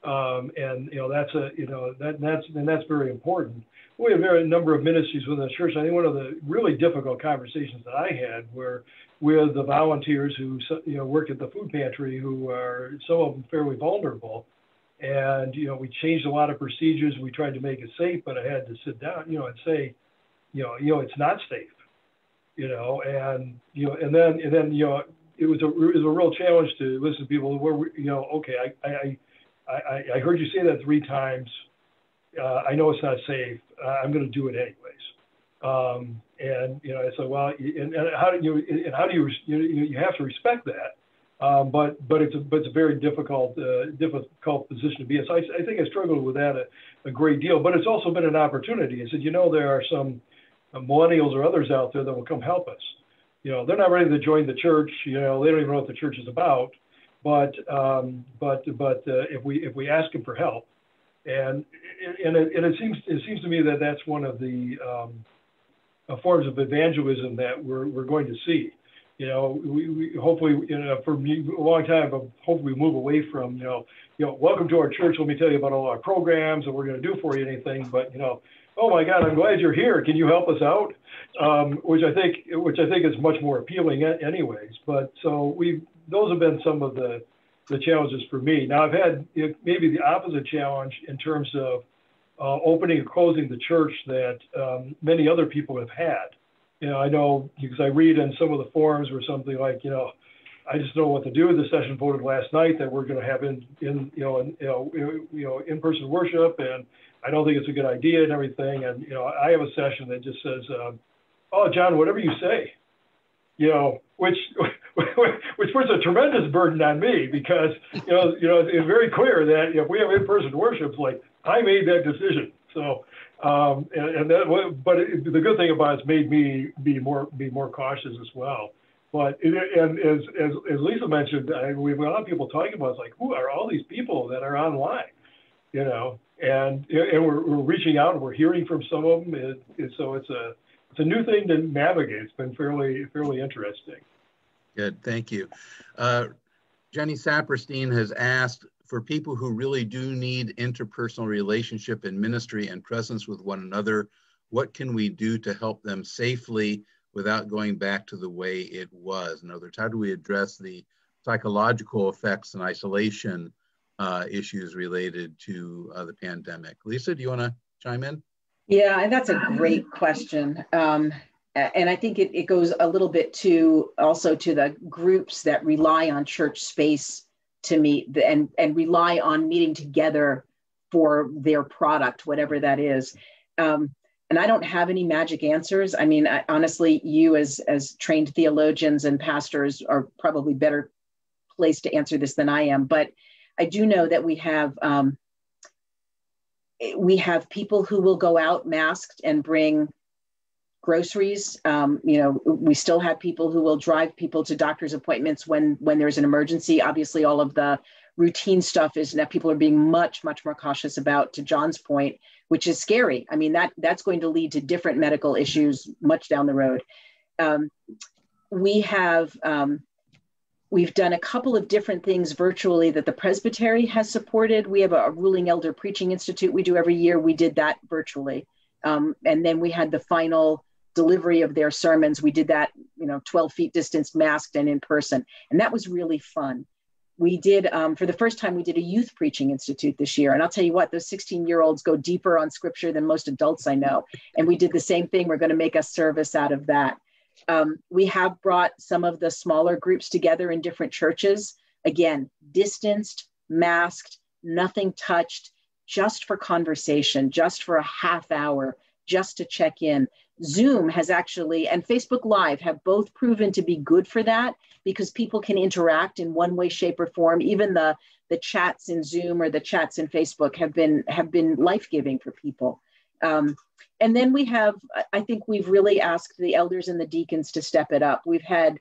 and you know that's very important. We have a number of ministries within the church. I think one of the really difficult conversations that I had were with the volunteers who, you know, work at the food pantry, who are, some of them, fairly vulnerable. And, you know, we changed a lot of procedures. We tried to make it safe, but I had to sit down, you know, and say, you know, it's not safe, you know, and, you know, and then, you know, it was a real challenge to listen to people where, you know, okay, I heard you say that 3 times. I know it's not safe. I'm going to do it anyways. And, you know, I said, well, and how do you have to respect that. But it's a very difficult position to be in. So I think I struggled with that a great deal. But it's also been an opportunity. I said, you know, there are some millennials or others out there that will come help us. You know, they're not ready to join the church. You know, they don't even know what the church is about. But if we ask them for help, and it seems to me that that's one of the forms of evangelism that we're going to see. You know, we hopefully, you know, for me, a long time, but hopefully we move away from, you know, welcome to our church. Let me tell you about all our programs and we're going to do for you anything. But, you know, oh my God, I'm glad you're here. Can you help us out? Which I think is much more appealing, anyways. But so those have been some of the challenges for me. Now I've had maybe the opposite challenge in terms of opening and closing the church that many other people have had. You know, I know because I read in some of the forums where something like, you know, I just don't know what to do. The session voted last night that we're going to have in-person worship, and I don't think it's a good idea and everything. And you know, I have a session that just says, "Oh, John, whatever you say," you know, which puts a tremendous burden on me because you know it's very clear that if we have in-person worship, it's like I made that decision. So. But the good thing about it's made me be more cautious as well. But and as Lisa mentioned, we have a lot of people talking about it's like, who are all these people that are online, you know? And we're reaching out and we're hearing from some of them. So it's a new thing to navigate. It's been fairly interesting. Good, thank you. Jenny Saperstein has asked, for people who really do need interpersonal relationship and ministry and presence with one another, what can we do to help them safely without going back to the way it was? In other words, how do we address the psychological effects and isolation issues related to the pandemic? Lisa, do you want to chime in? Yeah, and that's a great question. And I think it goes a little bit also to the groups that rely on church space to meet and rely on meeting together for their product, whatever that is. And I don't have any magic answers. I mean, honestly, you as trained theologians and pastors are probably better placed to answer this than I am. But I do know that we have people who will go out masked and bring groceries. We still have people who will drive people to doctor's appointments when there's an emergency. Obviously, all of the routine stuff is that people are being much, much more cautious about, to John's point, which is scary. I mean, that's going to lead to different medical issues much down the road. We've done a couple of different things virtually that the Presbytery has supported. We have a Ruling Elder Preaching Institute we do every year. We did that virtually. And then we had the final delivery of their sermons. We did that, 12 feet distance, masked and in person. And that was really fun. We did, for the first time, we did a Youth Preaching Institute this year. And I'll tell you what, those 16-year-olds go deeper on scripture than most adults I know. And we did the same thing. We're going to make a service out of that. We have brought some of the smaller groups together in different churches. Again, distanced, masked, nothing touched, just for conversation, just for a half hour, just to check in. Zoom has actually, and Facebook Live have both proven to be good for that, because people can interact in one way, shape, or form. Even the chats in Zoom or the chats in Facebook have been life-giving for people. And then we have, I think we've really asked the elders and the deacons to step it up. We've had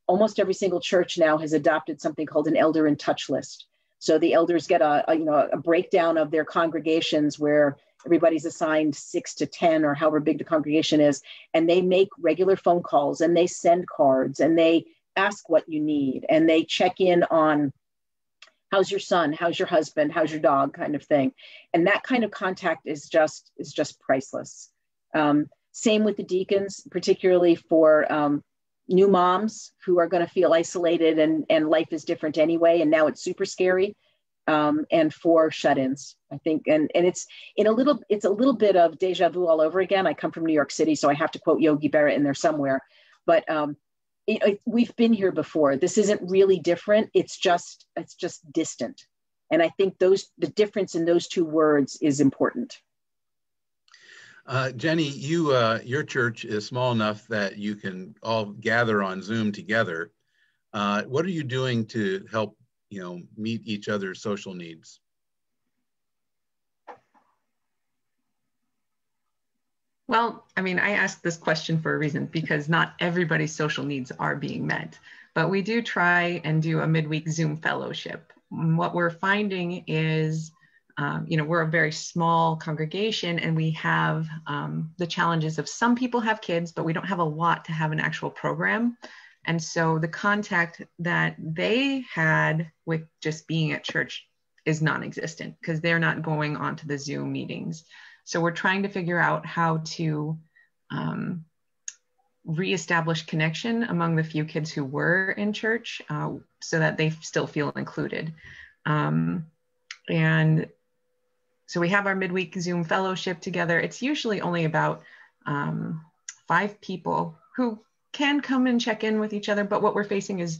almost every single church now has adopted something called an elder in touch list. So the elders get a breakdown of their congregations where everybody's assigned 6 to 10 or however big the congregation is, and they make regular phone calls and they send cards and they ask what you need and they check in on how's your son, how's your husband, how's your dog, kind of thing. And that kind of contact is just priceless. Same with the deacons, particularly for new moms who are going to feel isolated and life is different anyway. And now it's super scary. And for shut-ins, I think, and it's a little bit of deja vu all over again. I come from New York City, so I have to quote Yogi Berra in there somewhere, but we've been here before. This isn't really different. It's just distant. And I think the difference in those two words is important. Jenny, your church is small enough that you can all gather on Zoom together. What are you doing to help, meet each other's social needs? Well, I mean, I asked this question for a reason, because not everybody's social needs are being met, but we do try and do a midweek Zoom fellowship. What we're finding is, we're a very small congregation and we have the challenges of some people have kids, but we don't have a lot to have an actual program. And so the contact that they had with just being at church is non-existent because they're not going onto the Zoom meetings. So we're trying to figure out how to reestablish connection among the few kids who were in church so that they still feel included. And so we have our midweek Zoom fellowship together. It's usually only about 5 people who can come and check in with each other, but what we're facing is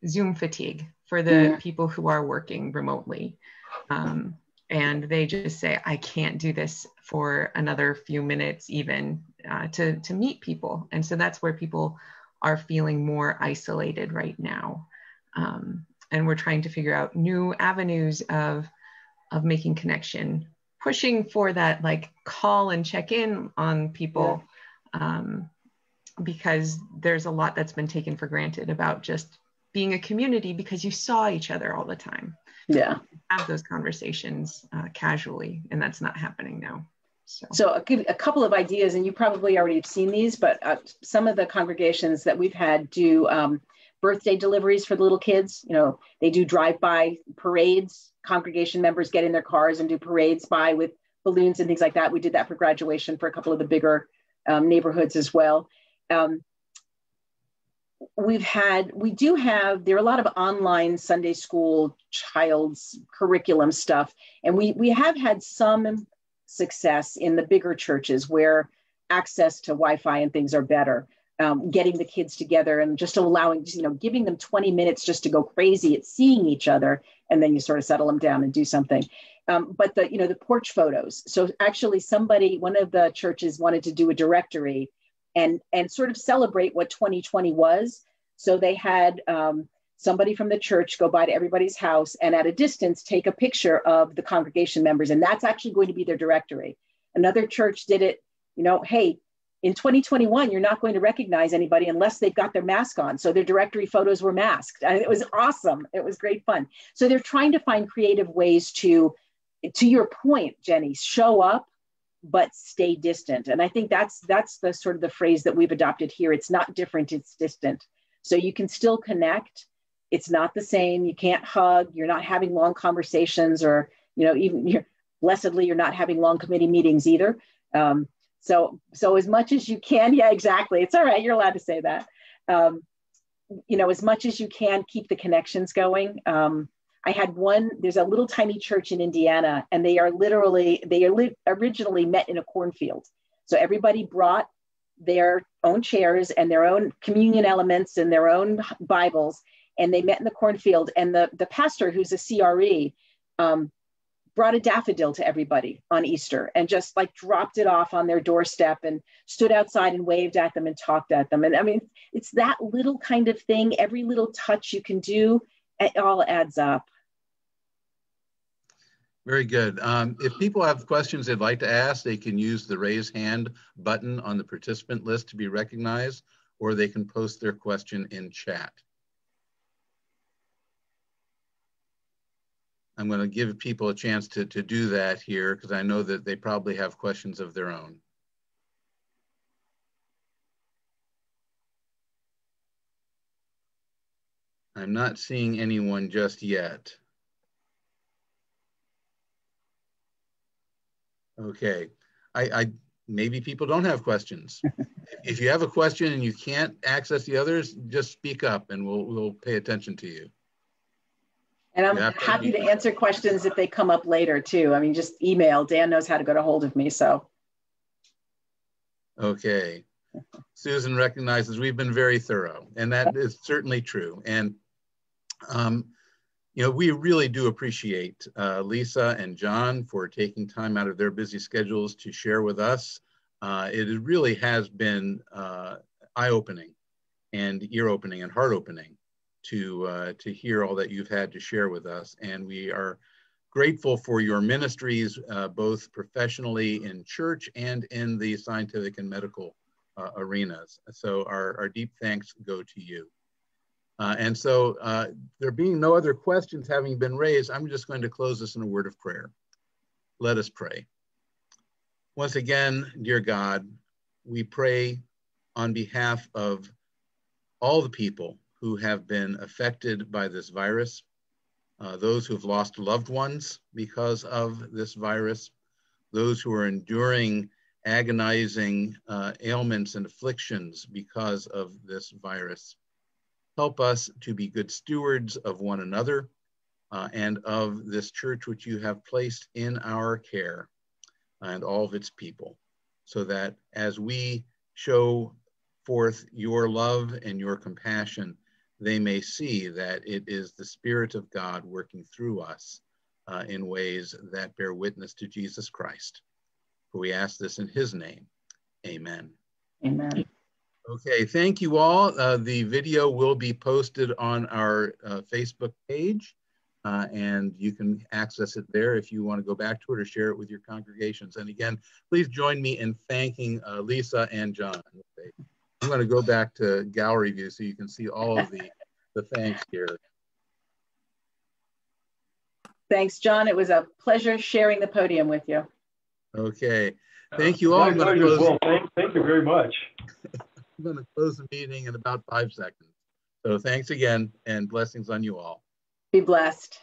Zoom fatigue for the people who are working remotely. And they just say, I can't do this for another few minutes even to meet people. And so that's where people are feeling more isolated right now. And we're trying to figure out new avenues of making connection, pushing for that like call and check in on people. Because there's a lot that's been taken for granted about just being a community because you saw each other all the time. Yeah. Have those conversations casually, and that's not happening now. So I'll give a couple of ideas, and you probably already have seen these, but some of the congregations that we've had do birthday deliveries for the little kids. They do drive-by parades. Congregation members get in their cars and do parades by with balloons and things like that. We did that for graduation for a couple of the bigger neighborhoods as well. There are a lot of online Sunday school child's curriculum stuff. And we have had some success in the bigger churches where access to Wi-Fi and things are better. Getting the kids together and just allowing, giving them 20 minutes just to go crazy at seeing each other. And then you sort of settle them down and do something. But the porch photos. So actually one of the churches wanted to do a directory and sort of celebrate what 2020 was. So they had somebody from the church go by to everybody's house and at a distance take a picture of the congregation members. And that's actually going to be their directory. Another church did it, hey, in 2021, you're not going to recognize anybody unless they've got their mask on. So their directory photos were masked. And it was awesome. It was great fun. So they're trying to find creative ways to your point, Jenny, show up, but stay distant. And I think that's the sort of the phrase that we've adopted here. It's not different, it's distant. So you can still connect. It's not the same. You can't hug. You're not having long conversations, or, even blessedly, you're not having long committee meetings either. So as much as you can, yeah, exactly. It's all right. You're allowed to say that. As much as you can, keep the connections going. I had there's a little tiny church in Indiana, and they originally met in a cornfield. So everybody brought their own chairs and their own communion elements and their own Bibles, and they met in the cornfield. And the pastor, who's a CRE, brought a daffodil to everybody on Easter and just like dropped it off on their doorstep and stood outside and waved at them and talked at them. And I mean, it's that little kind of thing, every little touch you can do, it all adds up. Very good. If people have questions they'd like to ask, they can use the raise hand button on the participant list to be recognized, or they can post their question in chat. I'm going to give people a chance to do that here, because I know that they probably have questions of their own. I'm not seeing anyone just yet. Okay, maybe people don't have questions. If you have a question and you can't access the others, just speak up and we'll pay attention to you. And I'm happy to answer questions if they come up later too. I mean, just email. Dan knows how to get a hold of me, so. Okay. Susan recognizes we've been very thorough, and that is certainly true. And, we really do appreciate Lisa and John for taking time out of their busy schedules to share with us. It really has been eye-opening and ear-opening and heart-opening to hear all that you've had to share with us. And we are grateful for your ministries, both professionally in church and in the scientific and medical arenas. So our deep thanks go to you. And so there being no other questions having been raised, I'm just going to close this in a word of prayer. Let us pray. Once again, dear God, we pray on behalf of all the people who have been affected by this virus, those who have lost loved ones because of this virus, those who are enduring agonizing ailments and afflictions because of this virus. Help us to be good stewards of one another and of this church which you have placed in our care and all of its people, so that as we show forth your love and your compassion, they may see that it is the Spirit of God working through us in ways that bear witness to Jesus Christ. For we ask this in his name, amen. Amen. Okay, thank you all. The video will be posted on our Facebook page, and you can access it there if you want to go back to it or share it with your congregations. And again, please join me in thanking Lisa and John. Okay. I'm going to go back to gallery view so you can see all of the thanks here. Thanks, John. It was a pleasure sharing the podium with you. Okay, thank you all. Thank you very much. I'm going to close the meeting in about 5 seconds. So thanks again, and blessings on you all. Be blessed.